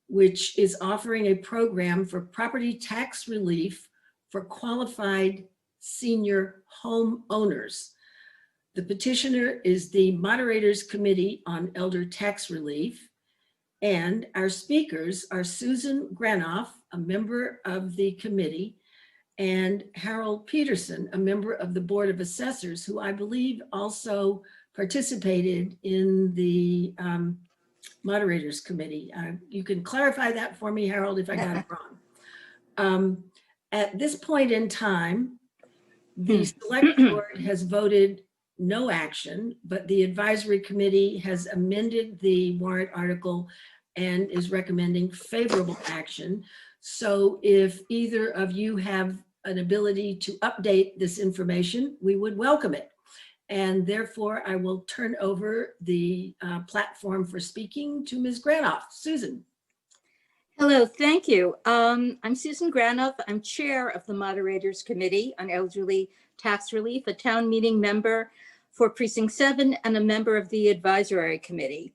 which is offering a program for property tax relief for qualified senior home owners. The petitioner is the Moderators Committee on Elder Tax Relief, and our speakers are Susan Granoff, a member of the committee, and Harold Peterson, a member of the Board of Assessors, who I believe also participated in the Moderators Committee. You can clarify that for me, Harold, if I got it wrong. At this point in time, the Select Board has voted no action, but the Advisory Committee has amended the warrant article and is recommending favorable action. So if either of you have an ability to update this information, we would welcome it. And therefore, I will turn over the platform for speaking to Ms. Granoff. Susan. Hello, thank you. I'm Susan Granoff. I'm chair of the Moderators Committee on Elderly Tax Relief, a town meeting member for Precinct 7 and a member of the Advisory Committee.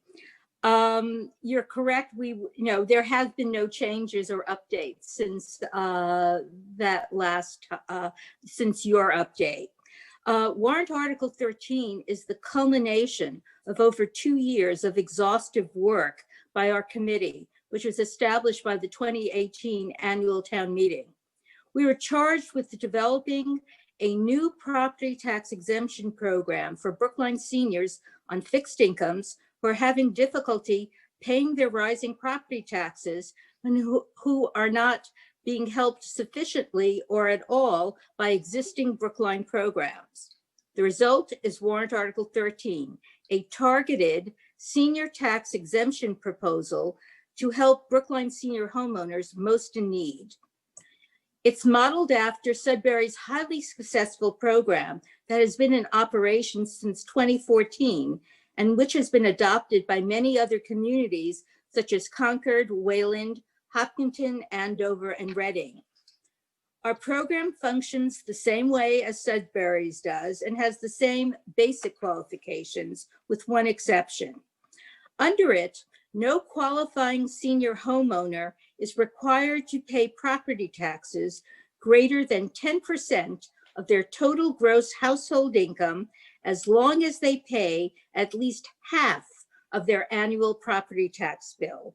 You're correct. There have been no changes or updates since since your update. Warrant Article 13 is the culmination of over 2 years of exhaustive work by our committee, which was established by the 2018 annual town meeting. We were charged with developing a new property tax exemption program for Brookline seniors on fixed incomes who are having difficulty paying their rising property taxes and who are not being helped sufficiently or at all by existing Brookline programs. The result is Warrant Article 13, a targeted senior tax exemption proposal to help Brookline senior homeowners most in need. It's modeled after Sudbury's highly successful program that has been in operation since 2014 and which has been adopted by many other communities such as Concord, Wayland, Hopkinton, Andover, and Reading. Our program functions the same way as Sudbury's does and has the same basic qualifications with one exception. Under it, no qualifying senior homeowner is required to pay property taxes greater than 10% of their total gross household income as long as they pay at least half of their annual property tax bill.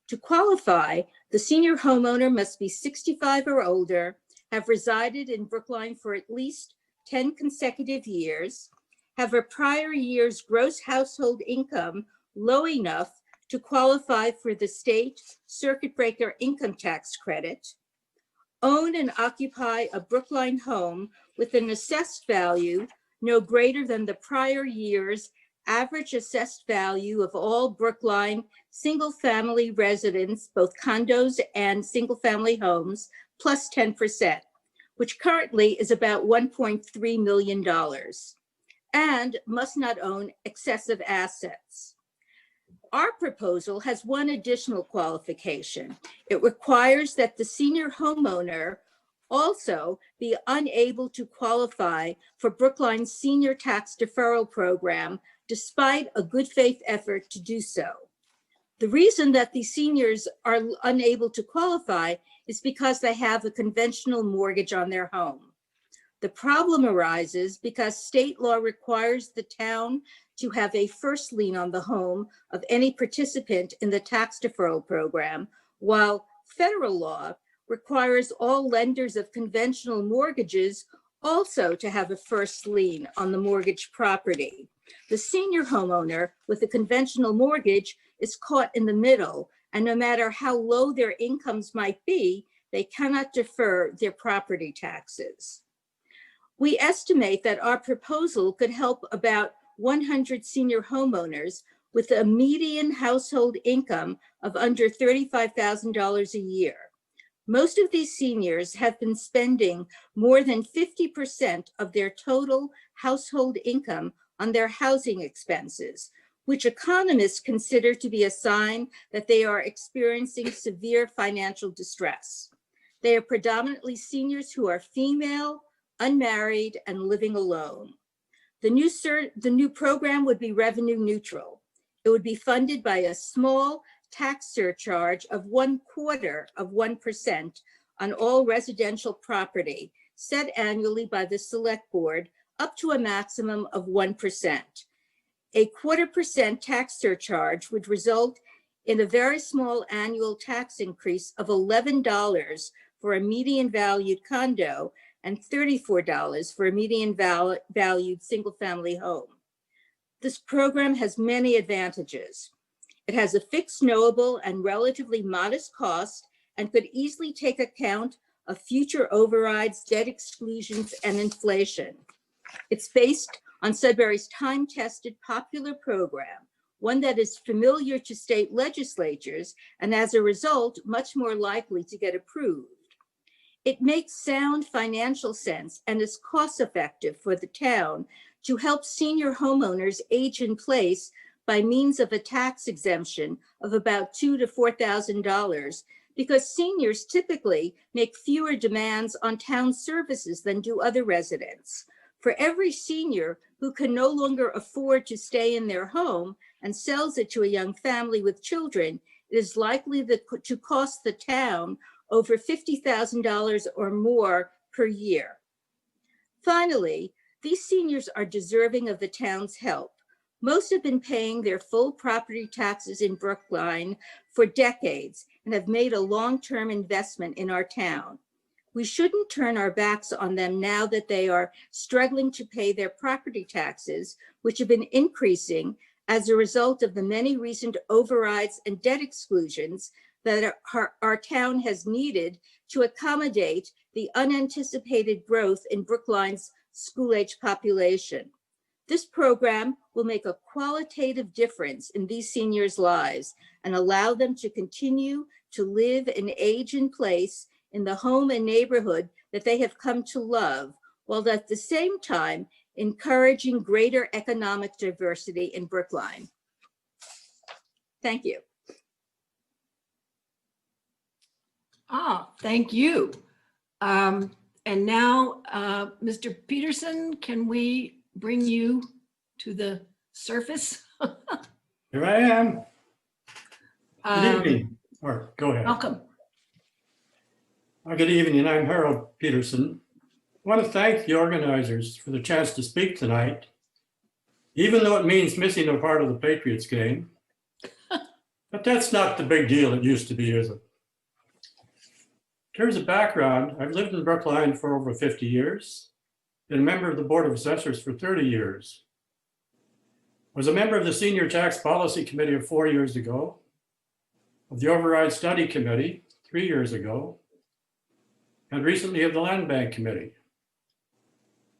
To qualify, the senior homeowner must be 65 or older, have resided in Brookline for at least 10 consecutive years, have a prior year's gross household income low enough to qualify for the state circuit breaker income tax credit, own and occupy a Brookline home with an assessed value no greater than the prior year's average assessed value of all Brookline single-family residents, both condos and single-family homes, plus 10%, which currently is about $1.3 million, and must not own excessive assets. Our proposal has one additional qualification. It requires that the senior homeowner also be unable to qualify for Brookline's senior tax deferral program, despite a good faith effort to do so. The reason that these seniors are unable to qualify is because they have a conventional mortgage on their home. The problem arises because state law requires the town to have a first lien on the home of any participant in the tax deferral program, while federal law requires all lenders of conventional mortgages also to have a first lien on the mortgage property. The senior homeowner with a conventional mortgage is caught in the middle, and no matter how low their incomes might be, they cannot defer their property taxes. We estimate that our proposal could help about 100 senior homeowners with a median household income of under $35,000 a year. Most of these seniors have been spending more than 50% of their total household income on their housing expenses, which economists consider to be a sign that they are experiencing severe financial distress. They are predominantly seniors who are female, unmarried, and living alone. The new program would be revenue neutral. It would be funded by a small tax surcharge of 1/4% on all residential property, set annually by the Select Board, up to a maximum of 1%. A 1/4% tax surcharge would result in a very small annual tax increase of $11 for a median valued condo and $34 for a median valued single-family home. This program has many advantages. It has a fixed, knowable, and relatively modest cost, and could easily take account of future overrides, debt exclusions, and inflation. It's based on Sudbury's time-tested popular program, one that is familiar to state legislatures, and as a result, much more likely to get approved. It makes sound financial sense and is cost-effective for the town to help senior homeowners age in place by means of a tax exemption of about $2,000 to $4,000, because seniors typically make fewer demands on town services than do other residents. For every senior who can no longer afford to stay in their home and sells it to a young family with children, it is likely to cost the town over $50,000 or more per year. Finally, these seniors are deserving of the town's help. Most have been paying their full property taxes in Brookline for decades and have made a long-term investment in our town. We shouldn't turn our backs on them now that they are struggling to pay their property taxes, which have been increasing as a result of the many recent overrides and debt exclusions that our town has needed to accommodate the unanticipated growth in Brookline's school-age population. This program will make a qualitative difference in these seniors' lives and allow them to continue to live and age in place in the home and neighborhood that they have come to love, while at the same time encouraging greater economic diversity in Brookline. Thank you. Thank you. And now, Mr. Peterson, can we bring you to the surface? Here I am. Good evening, or go ahead. Welcome. Good evening, I'm Harold Peterson. I want to thank the organizers for the chance to speak tonight, even though it means missing a part of the Patriots game. But that's not the big deal it used to be, is it? In terms of background, I've lived in Brookline for over 50 years, been a member of the Board of Assessors for 30 years. Was a member of the Senior Tax Policy Committee 4 years ago, of the Override Study Committee 3 years ago, and recently of the Land Bank Committee.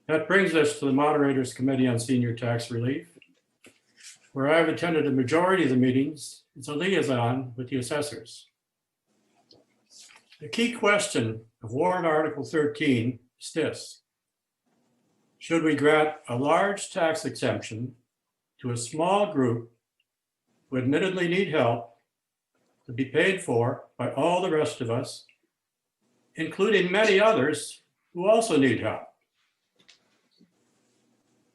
That brings us to the Moderator's Committee on Senior Tax Relief. where I've attended a majority of the meetings, as a liaison with the assessors. The key question of Warrant Article 13 is this: should we grant a large tax exemption to a small group who admittedly need help to be paid for by all the rest of us, including many others who also need help?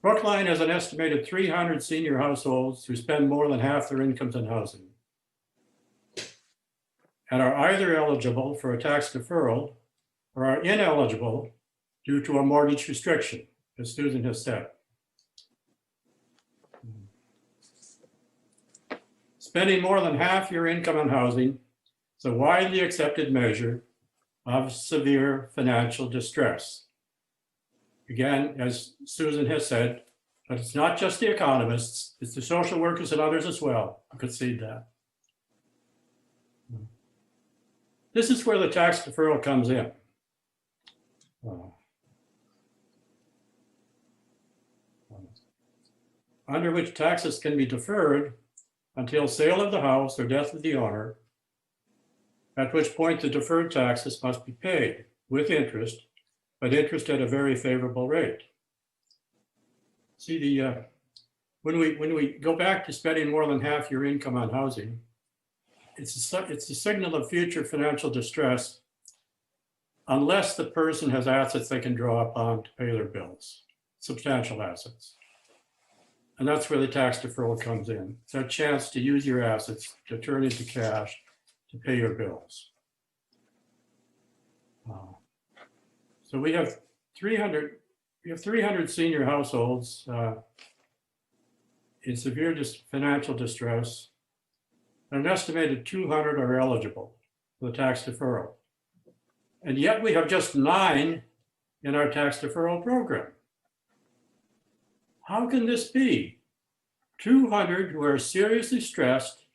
Brookline has an estimated 300 senior households who spend more than half their incomes on housing and are either eligible for a tax deferral or are ineligible due to a mortgage restriction, as Susan has said. Spending more than half your income on housing is a widely accepted measure of severe financial distress. Again, as Susan has said, but it's not just the economists, it's the social workers and others as well who concede that. This is where the tax deferral comes in. Under which taxes can be deferred until sale of the house or death of the owner, at which point the deferred taxes must be paid with interest, but interest at a very favorable rate. See, when we go back to spending more than half your income on housing, it's a signal of future financial distress unless the person has assets they can draw upon to pay their bills, substantial assets. And that's where the tax deferral comes in. It's a chance to use your assets to turn into cash to pay your bills. So we have 300 senior households in severe financial distress, and an estimated 200 are eligible for the tax deferral. And yet we have just 9 in our tax deferral program. How can this be? 200 who are seriously stressed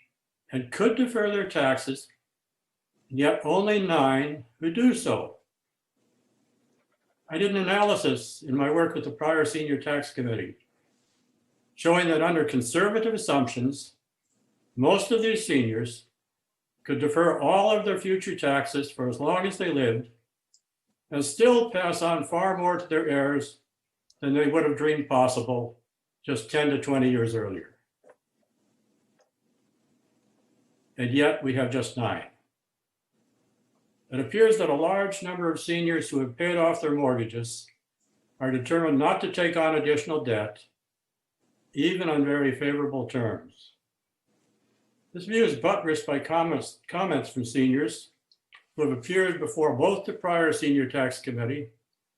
and could defer their taxes, and yet only 9 who do so. I did an analysis in my work with the prior senior tax committee, showing that under conservative assumptions, most of these seniors could defer all of their future taxes for as long as they lived and still pass on far more to their heirs than they would have dreamed possible just 10 to 20 years earlier. And yet we have just 9. It appears that a large number of seniors who have paid off their mortgages are determined not to take on additional debt, even on very favorable terms. This view is buttressed by comments from seniors who have appeared before both the prior senior tax committee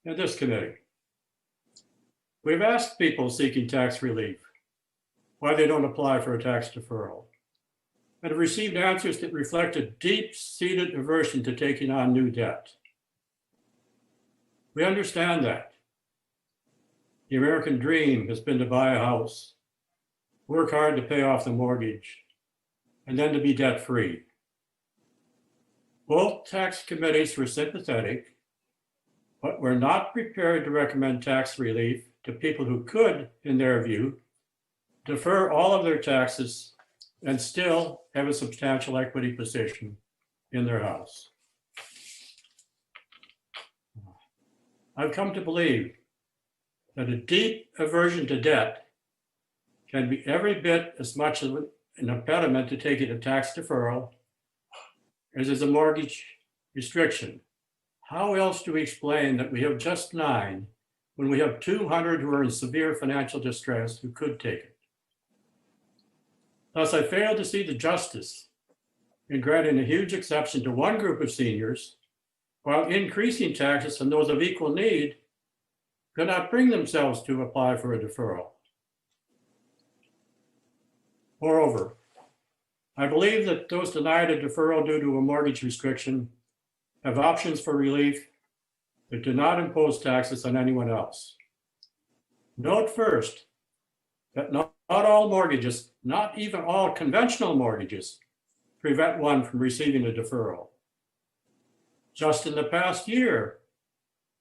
and this committee. We've asked people seeking tax relief why they don't apply for a tax deferral, and have received answers that reflect a deep-seated aversion to taking on new debt. We understand that. The American dream has been to buy a house, work hard to pay off the mortgage, and then to be debt-free. Both tax committees were sympathetic, but were not prepared to recommend tax relief to people who could, in their view, defer all of their taxes and still have a substantial equity position in their house. I've come to believe that a deep aversion to debt can be every bit as much of an impediment to taking a tax deferral as is a mortgage restriction. How else do we explain that we have just 9 when we have 200 who are in severe financial distress who could take it? Thus, I fail to see the justice in granting a huge exception to one group of seniors while increasing taxes on those of equal need could not bring themselves to apply for a deferral. Moreover, I believe that those denied a deferral due to a mortgage restriction have options for relief that do not impose taxes on anyone else. Note first that not all mortgages, not even all conventional mortgages, prevent one from receiving a deferral. Just in the past year,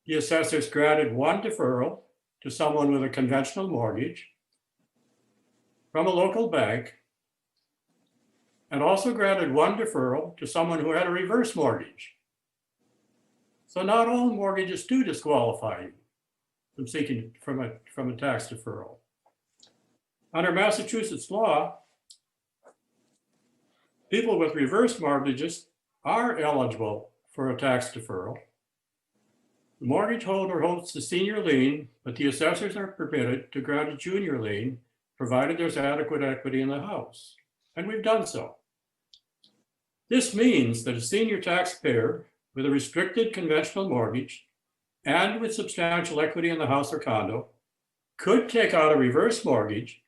the assessors granted one deferral to someone with a conventional mortgage from a local bank and also granted one deferral to someone who had a reverse mortgage. So not all mortgages do disqualify you from seeking from a tax deferral. Under Massachusetts law, people with reverse mortgages are eligible for a tax deferral. The mortgage holder holds the senior lien, but the assessors are permitted to grant a junior lien, provided there's adequate equity in the house. And we've done so. This means that a senior taxpayer with a restricted conventional mortgage and with substantial equity in the house or condo could take out a reverse mortgage,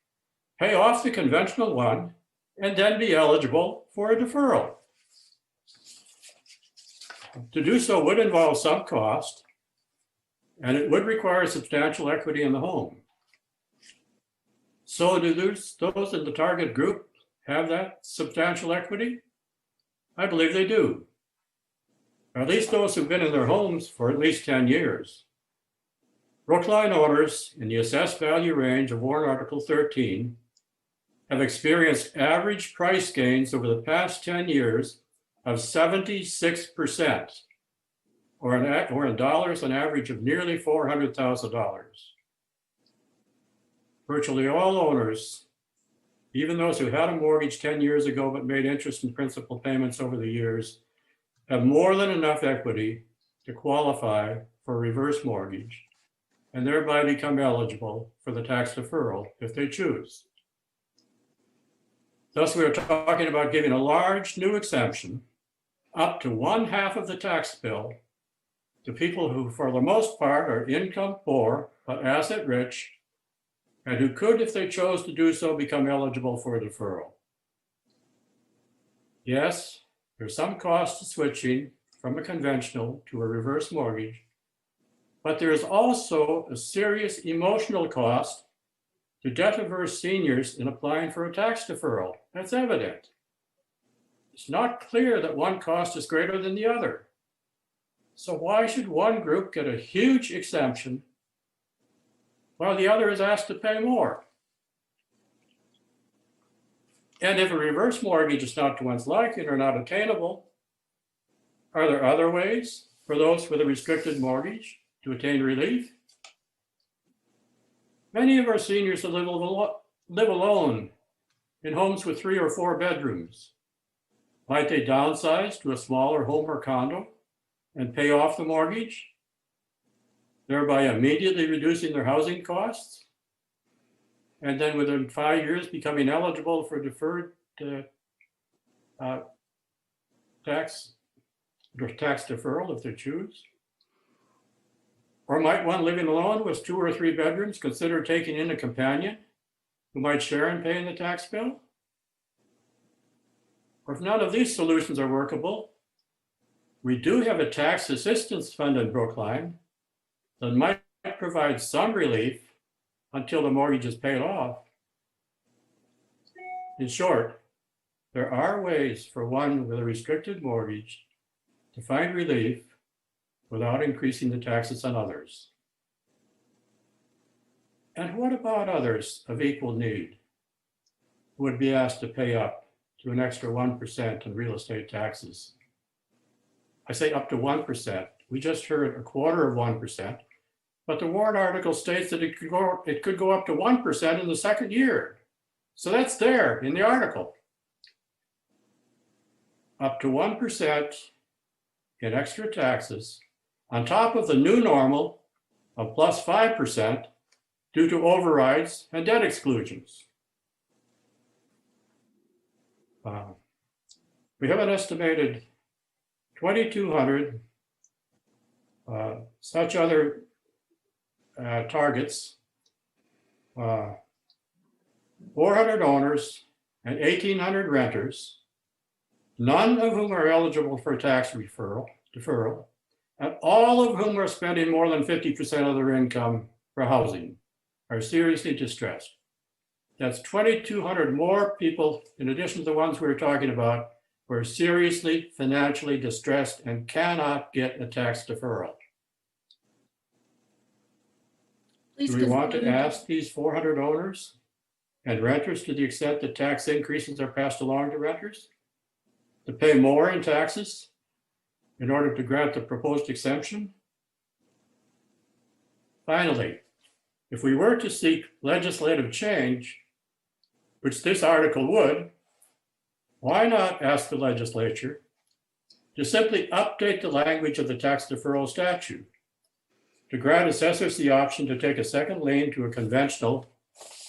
pay off the conventional one, and then be eligible for a deferral. To do so would involve some cost, and it would require substantial equity in the home. So do those in the target group have that substantial equity? I believe they do. Or at least those who've been in their homes for at least 10 years. Brookline owners in the assessed value range of Warrant Article 13 have experienced average price gains over the past 10 years of 76%, or in dollars, an average of nearly $400,000. Virtually all owners, even those who had a mortgage 10 years ago but made interest and principal payments over the years, have more than enough equity to qualify for a reverse mortgage and thereby become eligible for the tax deferral if they choose. Thus, we are talking about giving a large new exemption up to 1/2 of the tax bill to people who, for the most part, are income poor but asset rich, and who could, if they chose to do so, become eligible for a deferral. Yes, there's some cost to switching from a conventional to a reverse mortgage, but there is also a serious emotional cost to debt-averse seniors in applying for a tax deferral. That's evident. It's not clear that one cost is greater than the other. So why should one group get a huge exemption while the other is asked to pay more? And if a reverse mortgage is not to one's liking or not attainable, are there other ways for those with a restricted mortgage to attain relief? Many of our seniors live alone in homes with 3 or 4 bedrooms. Might they downsize to a smaller home or condo and pay off the mortgage, thereby immediately reducing their housing costs, and then within 5 years becoming eligible for deferred tax deferral if they choose? Or might one living alone with 2 or 3 bedrooms consider taking in a companion who might share in paying the tax bill? Or if none of these solutions are workable, we do have a tax assistance fund in Brookline that might provide some relief until the mortgage is paid off. In short, there are ways for one with a restricted mortgage to find relief without increasing the taxes on others. And what about others of equal need who would be asked to pay up to an extra 1% in real estate taxes? I say up to 1%. We just heard 1/4 of 1%, but the warrant article states that it could go up to 1% in the second year. So that's there in the article. Up to 1% in extra taxes on top of the new normal of plus 5% due to overrides and debt exclusions. We have an estimated 2,200 such other targets, 400 owners and 1,800 renters, none of whom are eligible for tax deferral, and all of whom are spending more than 50% of their income for housing, are seriously distressed. That's 2,200 more people, in addition to the ones we were talking about, who are seriously financially distressed and cannot get a tax deferral. Please Do we want to conclude. ask these 400 owners and renters to the extent that tax increases are passed along to renters? To pay more in taxes in order to grant the proposed exemption? Finally, if we were to seek legislative change, which this article would, why not ask the legislature to simply update the language of the tax deferral statute to grant assessors the option to take a second lien to a conventional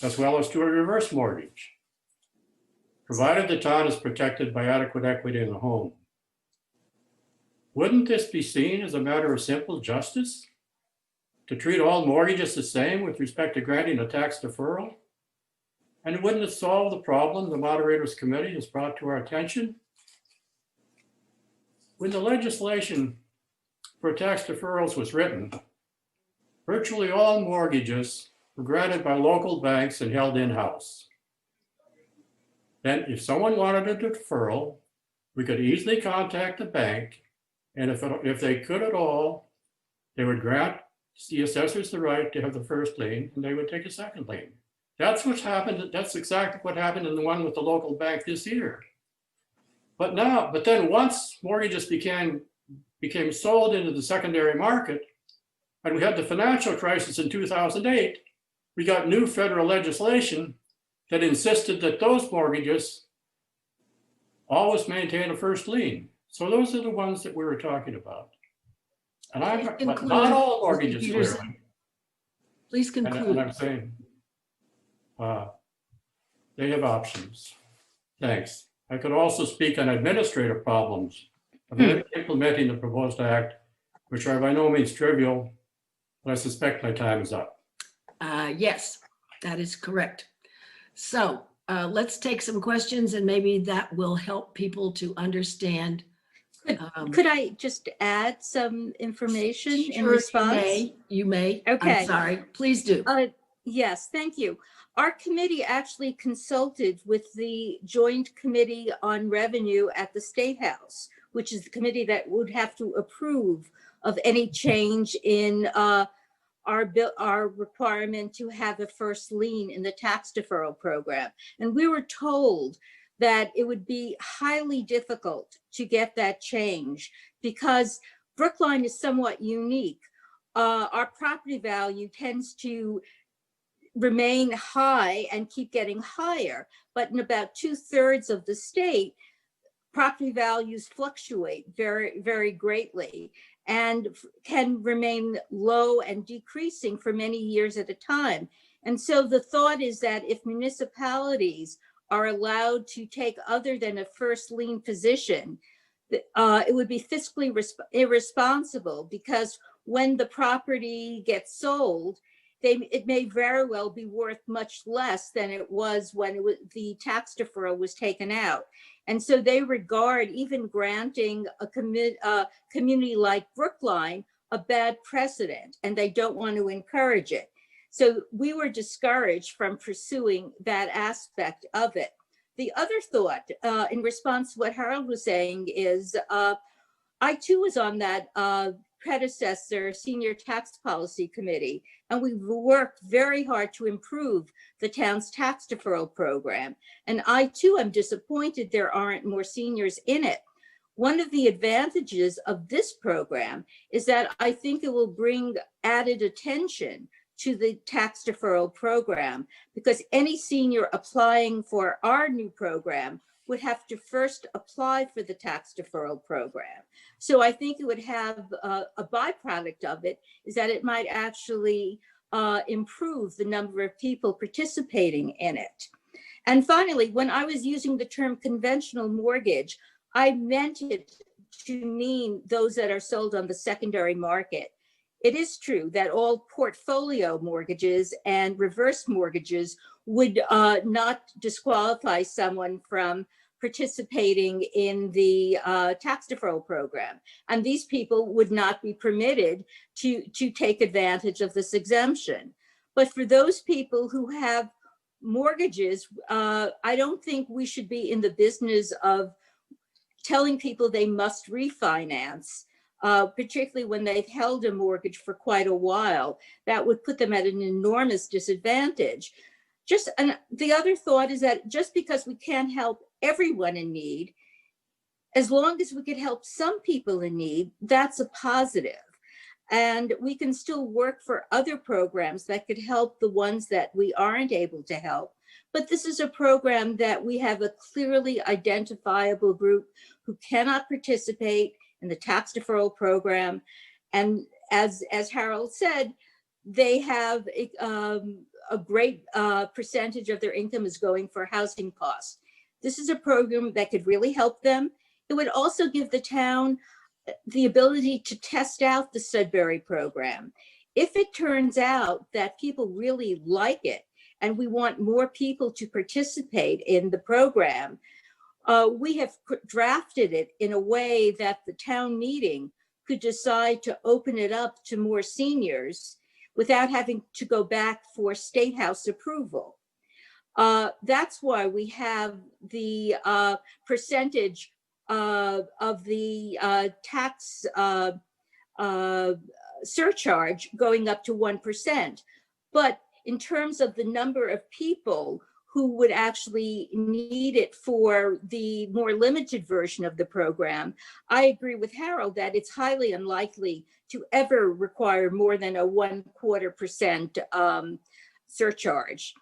as well as to a reverse mortgage, provided the town is protected by adequate equity in the home? Wouldn't this be seen as a matter of simple justice? To treat all mortgages the same with respect to granting a tax deferral? And wouldn't it solve the problem the Moderators Committee has brought to our attention? When the legislation for tax deferrals was written, virtually all mortgages were granted by local banks and held in-house. Then if someone wanted a deferral, we could easily contact the bank, and if they could at all, they would grant the assessors the right to have the first lien, and they would take a second lien. That's what's happened. That's exactly what happened in the one with the local bank this year. But then once mortgages became sold into the secondary market, and we had the financial crisis in 2008, we got new federal legislation that insisted that those mortgages always maintain a first lien. So those are the ones that we were talking about. And but not all mortgages were. Please conclude. And I'm saying they have options. Thanks. I could also speak on administrative problems of implementing the proposed act, which are by no means trivial, but I suspect my time is up. Yes, that is correct. So let's take some questions, and maybe that will help people to understand. Could I just add some information in Sure, response? You may. Okay. I'm sorry. Please do. Yes, thank you. Our committee actually consulted with the Joint Committee on Revenue at the State House, which is the committee that would have to approve of any change in our requirement to have a first lien in the tax deferral program. And we were told that it would be highly difficult to get that change because Brookline is somewhat unique. Our property value tends to remain high and keep getting higher, but in about 2/3 of the state, property values fluctuate very, very greatly and can remain low and decreasing for many years at a time. And so the thought is that if municipalities are allowed to take other than a first lien position, it would be fiscally irresponsible because when the property gets sold, it may very well be worth much less than it was when the tax deferral was taken out. And so they regard even granting a community like Brookline a bad precedent, and they don't want to encourage it. So we were discouraged from pursuing that aspect of it. The other thought in response to what Harold was saying is I too was on that predecessor senior tax policy committee, and we worked very hard to improve the town's tax deferral program. And I too am disappointed there aren't more seniors in it. One of the advantages of this program is that I think it will bring added attention to the tax deferral program, because any senior applying for our new program would have to first apply for the tax deferral program. So I think it would have a byproduct of it is that it might actually improve the number of people participating in it. And finally, when I was using the term conventional mortgage, I meant it to mean those that are sold on the secondary market. It is true that all portfolio mortgages and reverse mortgages would not disqualify someone from participating in the tax deferral program. And these people would not be permitted to take advantage of this exemption. But for those people who have mortgages, I don't think we should be in the business of telling people they must refinance, particularly when they've held a mortgage for quite a while. That would put them at an enormous disadvantage. The other thought is that just because we can't help everyone in need, as long as we could help some people in need, that's a positive. And we can still work for other programs that could help the ones that we aren't able to help. But this is a program that we have a clearly identifiable group who cannot participate in the tax deferral program. And as Harold said, they have a great percentage of their income is going for housing costs. This is a program that could really help them. It would also give the town the ability to test out the Sudbury program. If it turns out that people really like it and we want more people to participate in the program, we have drafted it in a way that the town meeting could decide to open it up to more seniors without having to go back for State House approval. That's why we have the percentage of the tax surcharge going up to 1%. But in terms of the number of people who would actually need it for the more limited version of the program, I agree with Harold that it's highly unlikely to ever require more than a 0.25% surcharge.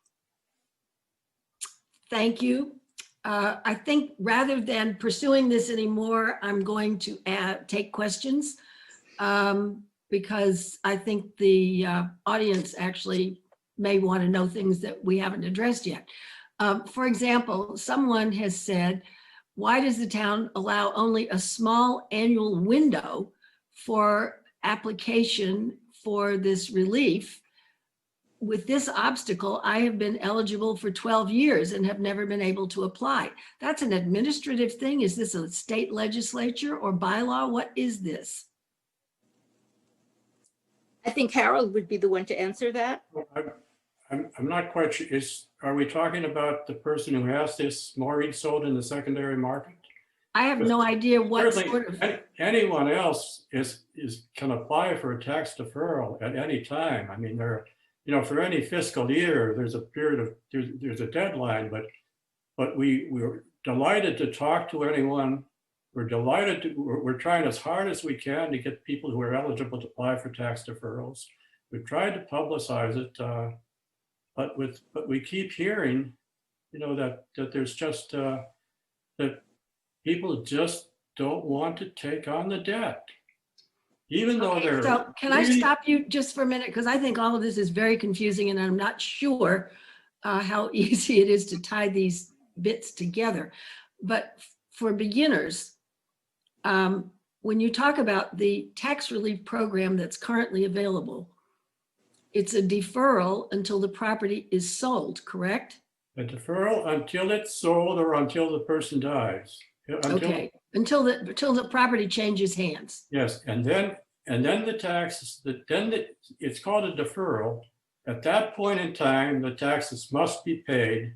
Thank you. I think rather than pursuing this anymore, I'm going to take questions because I think the audience actually may want to know things that we haven't addressed yet. For example, someone has said, why does the town allow only a small annual window for application for this relief? With this obstacle, I have been eligible for 12 years and have never been able to apply. That's an administrative thing. Is this a state legislature or bylaw? What is this? I think Harold would be the one to answer that. I'm not quite sure. Are we talking about the person who has this Maureen sold in the secondary market? I have no idea what Certainly, sort of. anyone else can apply for a tax deferral at any time. I mean, for any fiscal year, there's a period of there's a deadline, but we're delighted to talk to anyone. We're trying as hard as we can to get people who are eligible to apply for tax deferrals. We've tried to publicize it, but we keep hearing, that there's just that people just don't want to take on the debt. Even though they're. So can I stop you just for a minute? Because I think all of this is very confusing and I'm not sure how easy it is to tie these bits together. But for beginners, when you talk about the tax relief program that's currently available, it's a deferral until the property is sold, correct? A deferral until it's sold or until the person dies. Until the property changes hands. Yes, and then the taxes, it's called a deferral. At that point in time, the taxes must be paid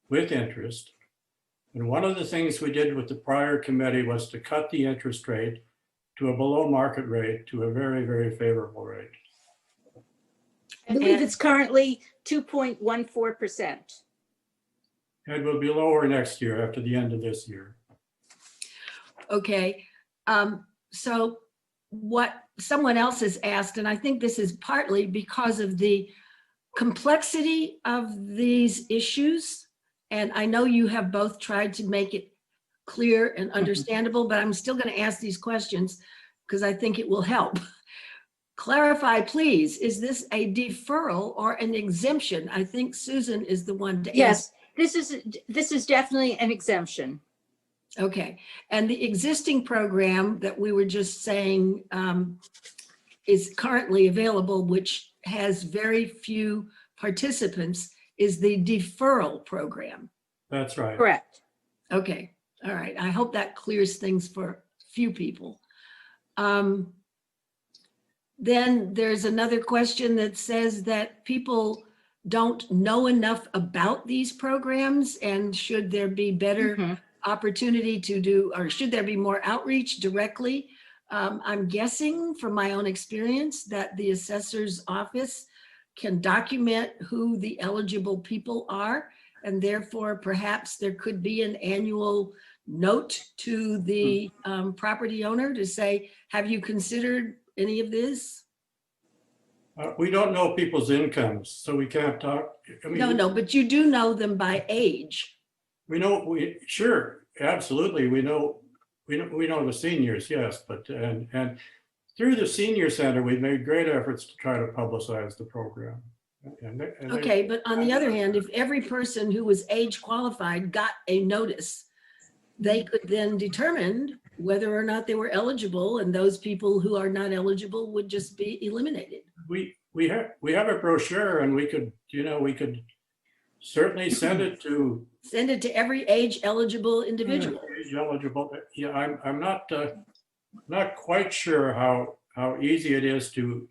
with interest. And one of the things we did with the prior committee was to cut the interest rate to a below market rate, to a very, very favorable rate. I believe it's currently 2.14%. It will be lower next year after the end of this year. Okay, so what someone else has asked, and I think this is partly because of the complexity of these issues, and I know you have both tried to make it clear and understandable, but I'm still going to ask these questions because I think it will help. Clarify, please, is this a deferral or an exemption? I think Susan is the one to answer. Yes, this is definitely an exemption. Okay, and the existing program that we were just saying is currently available, which has very few participants, is the deferral program. That's right. Correct. Okay, all right. I hope that clears things for few people. Then there's another question that says that people don't know enough about these programs, and should there be better opportunity to do, or should there be more outreach directly? I'm guessing from my own experience that the assessor's office can document who the eligible people are. And therefore, perhaps there could be an annual note to the property owner to say, have you considered any of this? We don't know people's incomes, so we can't talk. I mean, No, but you do know them by age. Sure, absolutely. We know the seniors, yes, but, and through the senior center, we've made great efforts to try to publicize the program. Okay, but on the other hand, if every person who was age qualified got a notice, they could then determine whether or not they were eligible, and those people who are not eligible would just be eliminated. We have a brochure, and we could certainly send it to every age eligible individual. Age eligible. Yeah, I'm not quite sure how easy it is to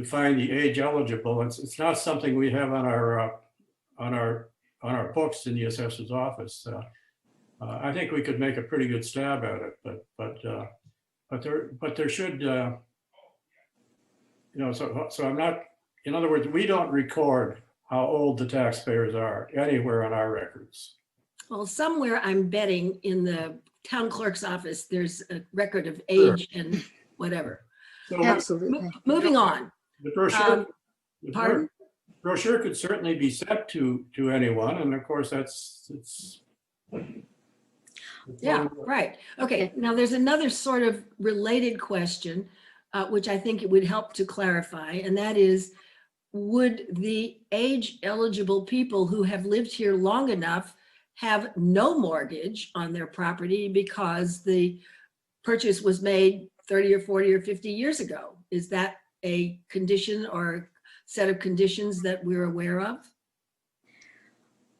find the age eligible. It's not something we have on our books in the assessor's office. I think we could make a pretty good stab at it, but there should, so I'm not, in other words, we don't record how old the taxpayers are anywhere on our records. Well, somewhere I'm betting in the town clerk's office, there's a record of age and whatever. So Absolutely. Moving on. The brochure, Pardon? brochure could certainly be sent to anyone, and of course Yeah, right. Okay, now there's another sort of related question, which I think it would help to clarify, and that is, would the age eligible people who have lived here long enough have no mortgage on their property because the purchase was made 30 or 40 or 50 years ago? Is that a condition or set of conditions that we're aware of?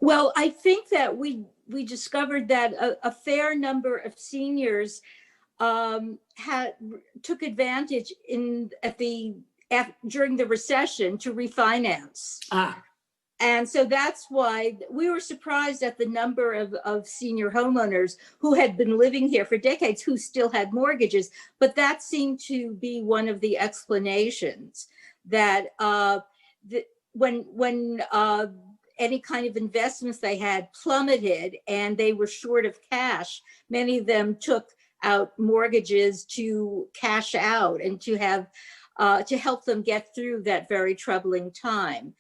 Well, I think that we discovered that a fair number of seniors took advantage during the recession to refinance. And so that's why we were surprised at the number of senior homeowners who had been living here for decades who still had mortgages. But that seemed to be one of the explanations that when any kind of investments they had plummeted and they were short of cash, many of them took out mortgages to cash out and to have to help them get through that very troubling time.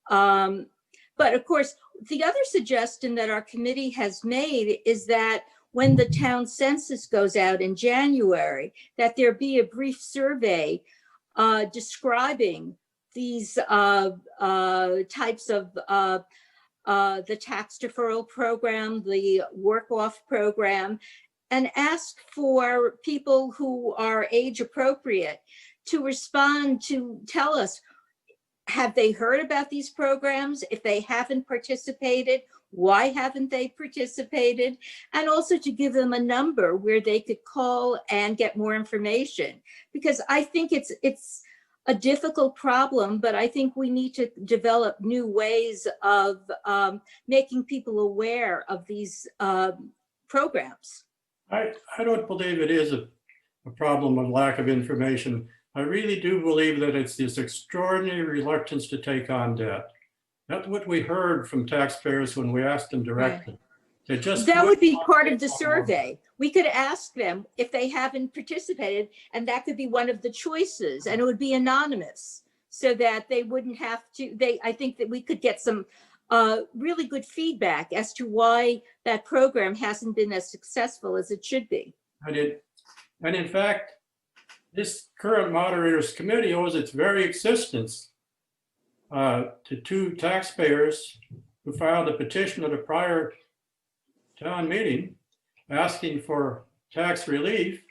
But of course, the other suggestion that our committee has made is that when the town census goes out in January, that there be a brief survey describing these types of the tax deferral program, the work off program, and ask for people who are age appropriate to respond, to tell us, have they heard about these programs? If they haven't participated, why haven't they participated? And also to give them a number where they could call and get more information. Because I think it's a difficult problem, but I think we need to develop new ways of making people aware of these programs. I don't believe it is a problem of lack of information. I really do believe that it's this extraordinary reluctance to take on debt. That's what we heard from taxpayers when we asked them directly. They just that would be part of the survey. We could ask them if they haven't participated, and that could be one of the choices, and it would be anonymous so that they wouldn't have to, I think that we could get some really good feedback as to why that program hasn't been as successful as it should be. And in fact, this current moderators committee owes its very existence to two taxpayers who filed a petition at a prior town meeting asking for tax relief,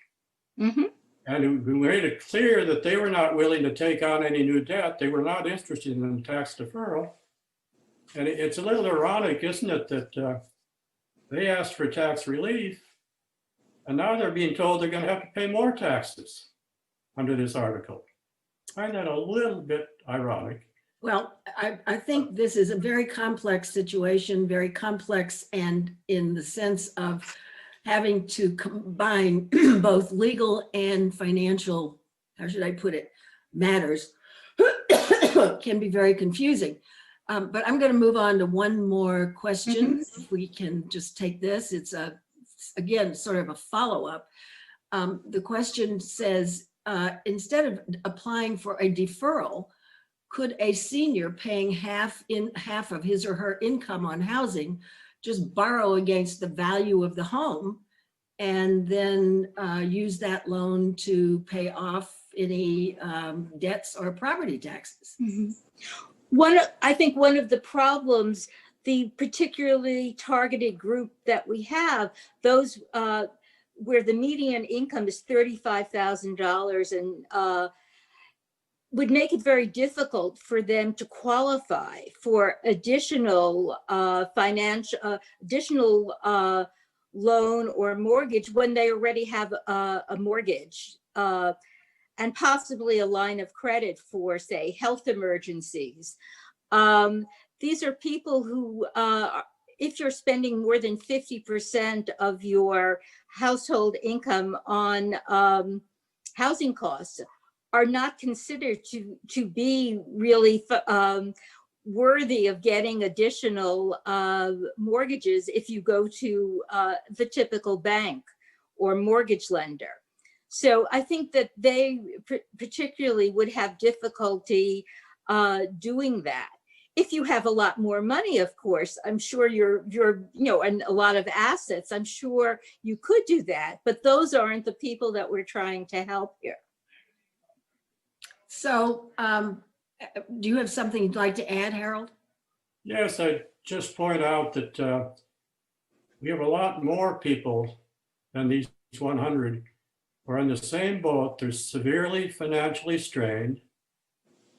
and who made it clear that they were not willing to take on any new debt. They were not interested in tax deferral. And it's a little ironic, isn't it, that they asked for tax relief, and now they're being told they're going to have to pay more taxes under this article. I find that a little bit ironic. Well, I think this is a very complex situation, very complex, and in the sense of having to combine both legal and financial, how should I put it, matters. can be very confusing. But I'm going to move on to one more question. If we can just take this, it's again, sort of a follow-up. The question says, instead of applying for a deferral, could a senior paying half of his or her income on housing just borrow against the value of the home and then use that loan to pay off any debts or property taxes? I think one of the problems, the particularly targeted group that we have, those where the median income is $35,000 and would make it very difficult for them to qualify for additional loan or mortgage when they already have a mortgage and possibly a line of credit for, say, health emergencies. These are people who, if you're spending more than 50% of your household income on housing costs, are not considered to be really worthy of getting additional mortgages if you go to the typical bank or mortgage lender. So I think that they particularly would have difficulty doing that. If you have a lot more money, of course, I'm sure and a lot of assets, I'm sure you could do that, but those aren't the people that we're trying to help here. So do you have something you'd like to add, Harold? Yes, I just point out that we have a lot more people than these 100 who are in the same boat. They're severely financially strained,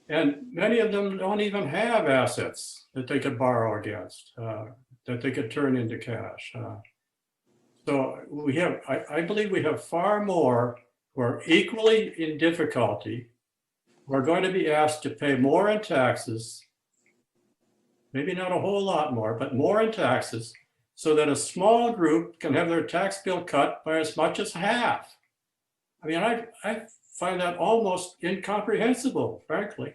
and many of them don't even have assets that they could borrow against, that they could turn into cash. So we have, I believe we have far more who are equally in difficulty, who are going to be asked to pay more in taxes, maybe not a whole lot more, but more in taxes, so that a small group can have their tax bill cut by as much as half. I mean, I find that almost incomprehensible, frankly.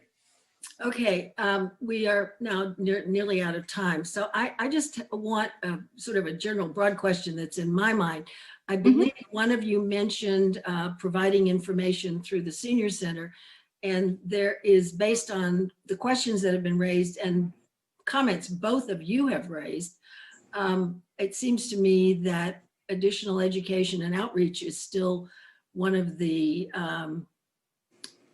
Okay, we are now nearly out of time. So I just want a sort of a general broad question that's in my mind. I believe one of you mentioned providing information through the Senior Center, and there is, based on the questions that have been raised and comments both of you have raised, it seems to me that additional education and outreach is still one of the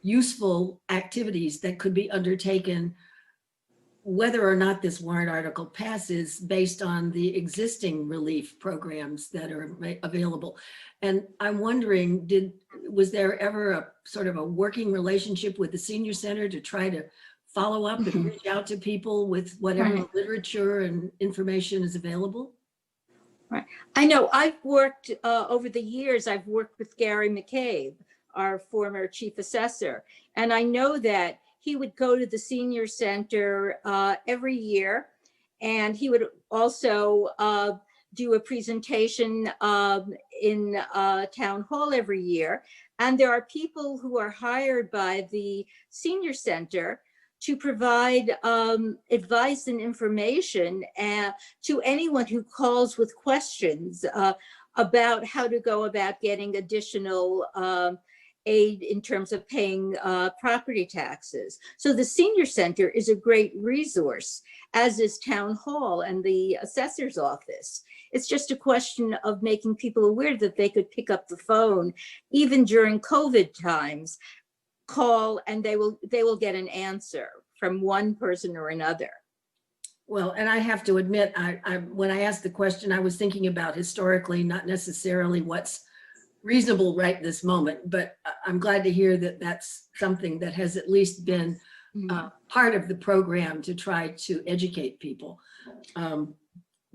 useful activities that could be undertaken, whether or not this warrant article passes, based on the existing relief programs that are available. And I'm wondering, was there ever a sort of a working relationship with the Senior Center to try to follow up and reach out to people with whatever literature and information is available? Right. I know I've worked over the years, I've worked with Gary McCabe, our former chief assessor. And I know that he would go to the Senior Center every year, and he would also do a presentation in Town Hall every year. And there are people who are hired by the Senior Center to provide advice and information to anyone who calls with questions about how to go about getting additional aid in terms of paying property taxes. So the Senior Center is a great resource, as is Town Hall and the Assessor's Office. It's just a question of making people aware that they could pick up the phone, even during COVID times, call, and they will get an answer from one person or another. Well, and I have to admit, when I asked the question, I was thinking about historically, not necessarily what's reasonable right this moment, but I'm glad to hear that that's something that has at least been part of the program to try to educate people.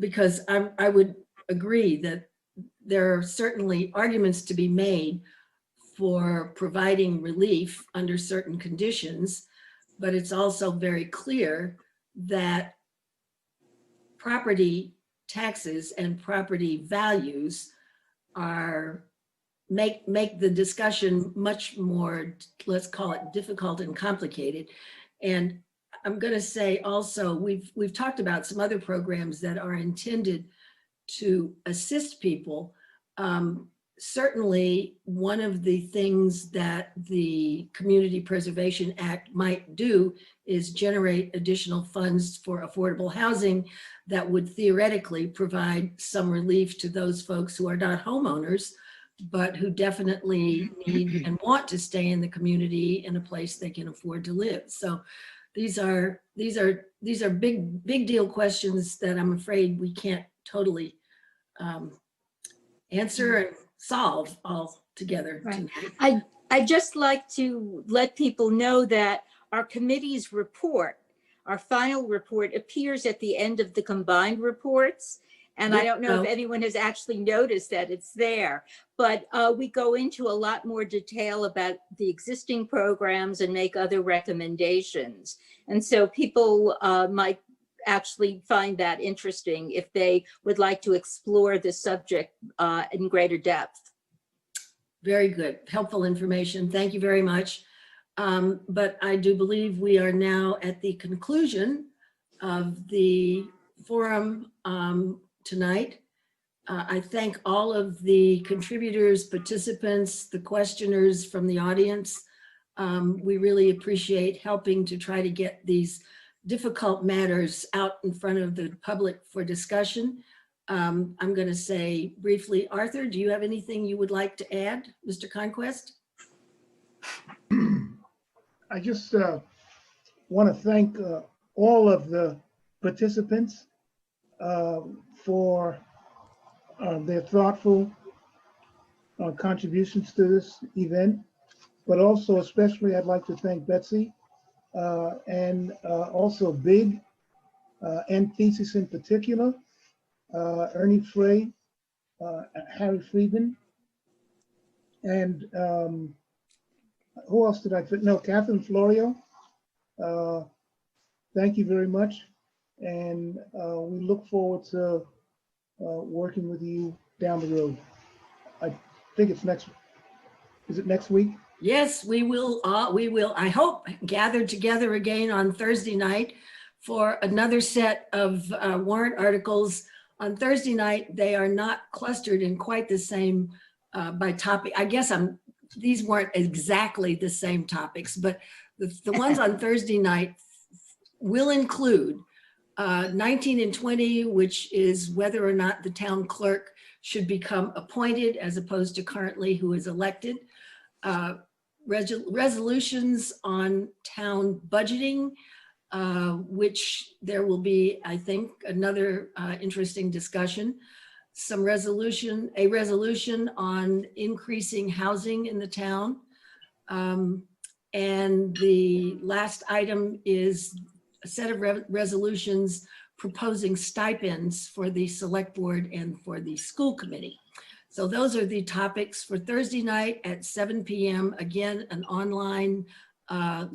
Because I would agree that there are certainly arguments to be made for providing relief under certain conditions, but it's also very clear that property taxes and property values make the discussion much more, let's call it, difficult and complicated. And I'm going to say also, we've talked about some other programs that are intended to assist people. Certainly, one of the things that the Community Preservation Act might do is generate additional funds for affordable housing that would theoretically provide some relief to those folks who are not homeowners, but who definitely need and want to stay in the community in a place they can afford to live. So these are big deal questions that I'm afraid we can't totally answer and solve all together tonight. I'd just like to let people know that our committee's report, our final report, appears at the end of the combined reports. And I don't know if anyone has actually noticed that it's there, but we go into a lot more detail about the existing programs and make other recommendations. And so people might actually find that interesting if they would like to explore the subject in greater depth. Very good, helpful information. Thank you very much. But I do believe we are now at the conclusion of the forum tonight. I thank all of the contributors, participants, the questioners from the audience. We really appreciate helping to try to get these difficult matters out in front of the public for discussion. I'm going to say briefly, Arthur, do you have anything you would like to add, Mr. Conquest? I just want to thank all of the participants for their thoughtful contributions to this event, but also especially I'd like to thank Betsy and also Big and Thesis in particular, Ernie Frey, Harry Friedman, and who else did I fit? No, Catherine Florio. Thank you very much. And we look forward to working with you down the road. I think it's is it next week? Yes, we will, I hope, gather together again on Thursday night for another set of warrant articles. On Thursday night, they are not clustered in quite the same by topic. I guess these weren't exactly the same topics, but the ones on Thursday night will include 19 and 20, which is whether or not the town clerk should become appointed as opposed to currently who is elected. Resolutions on town budgeting, which there will be, I think, another interesting discussion. A resolution on increasing housing in the town. And the last item is a set of resolutions proposing stipends for the select board and for the school committee. So those are the topics for Thursday night at 7 p.m. Again, an online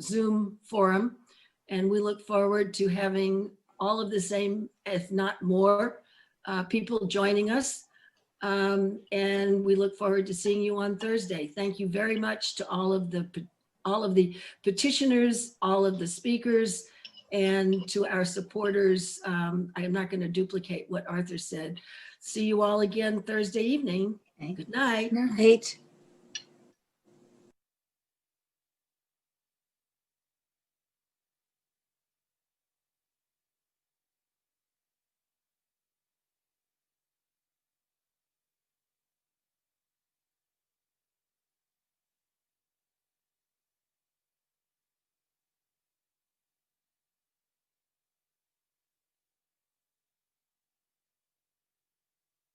Zoom forum. And we look forward to having all of the same, if not more, people joining us. And we look forward to seeing you on Thursday. Thank you very much to all of the petitioners, all of the speakers, and to our supporters. I am not going to duplicate what Arthur said. See you all again Thursday evening. Good night. Night.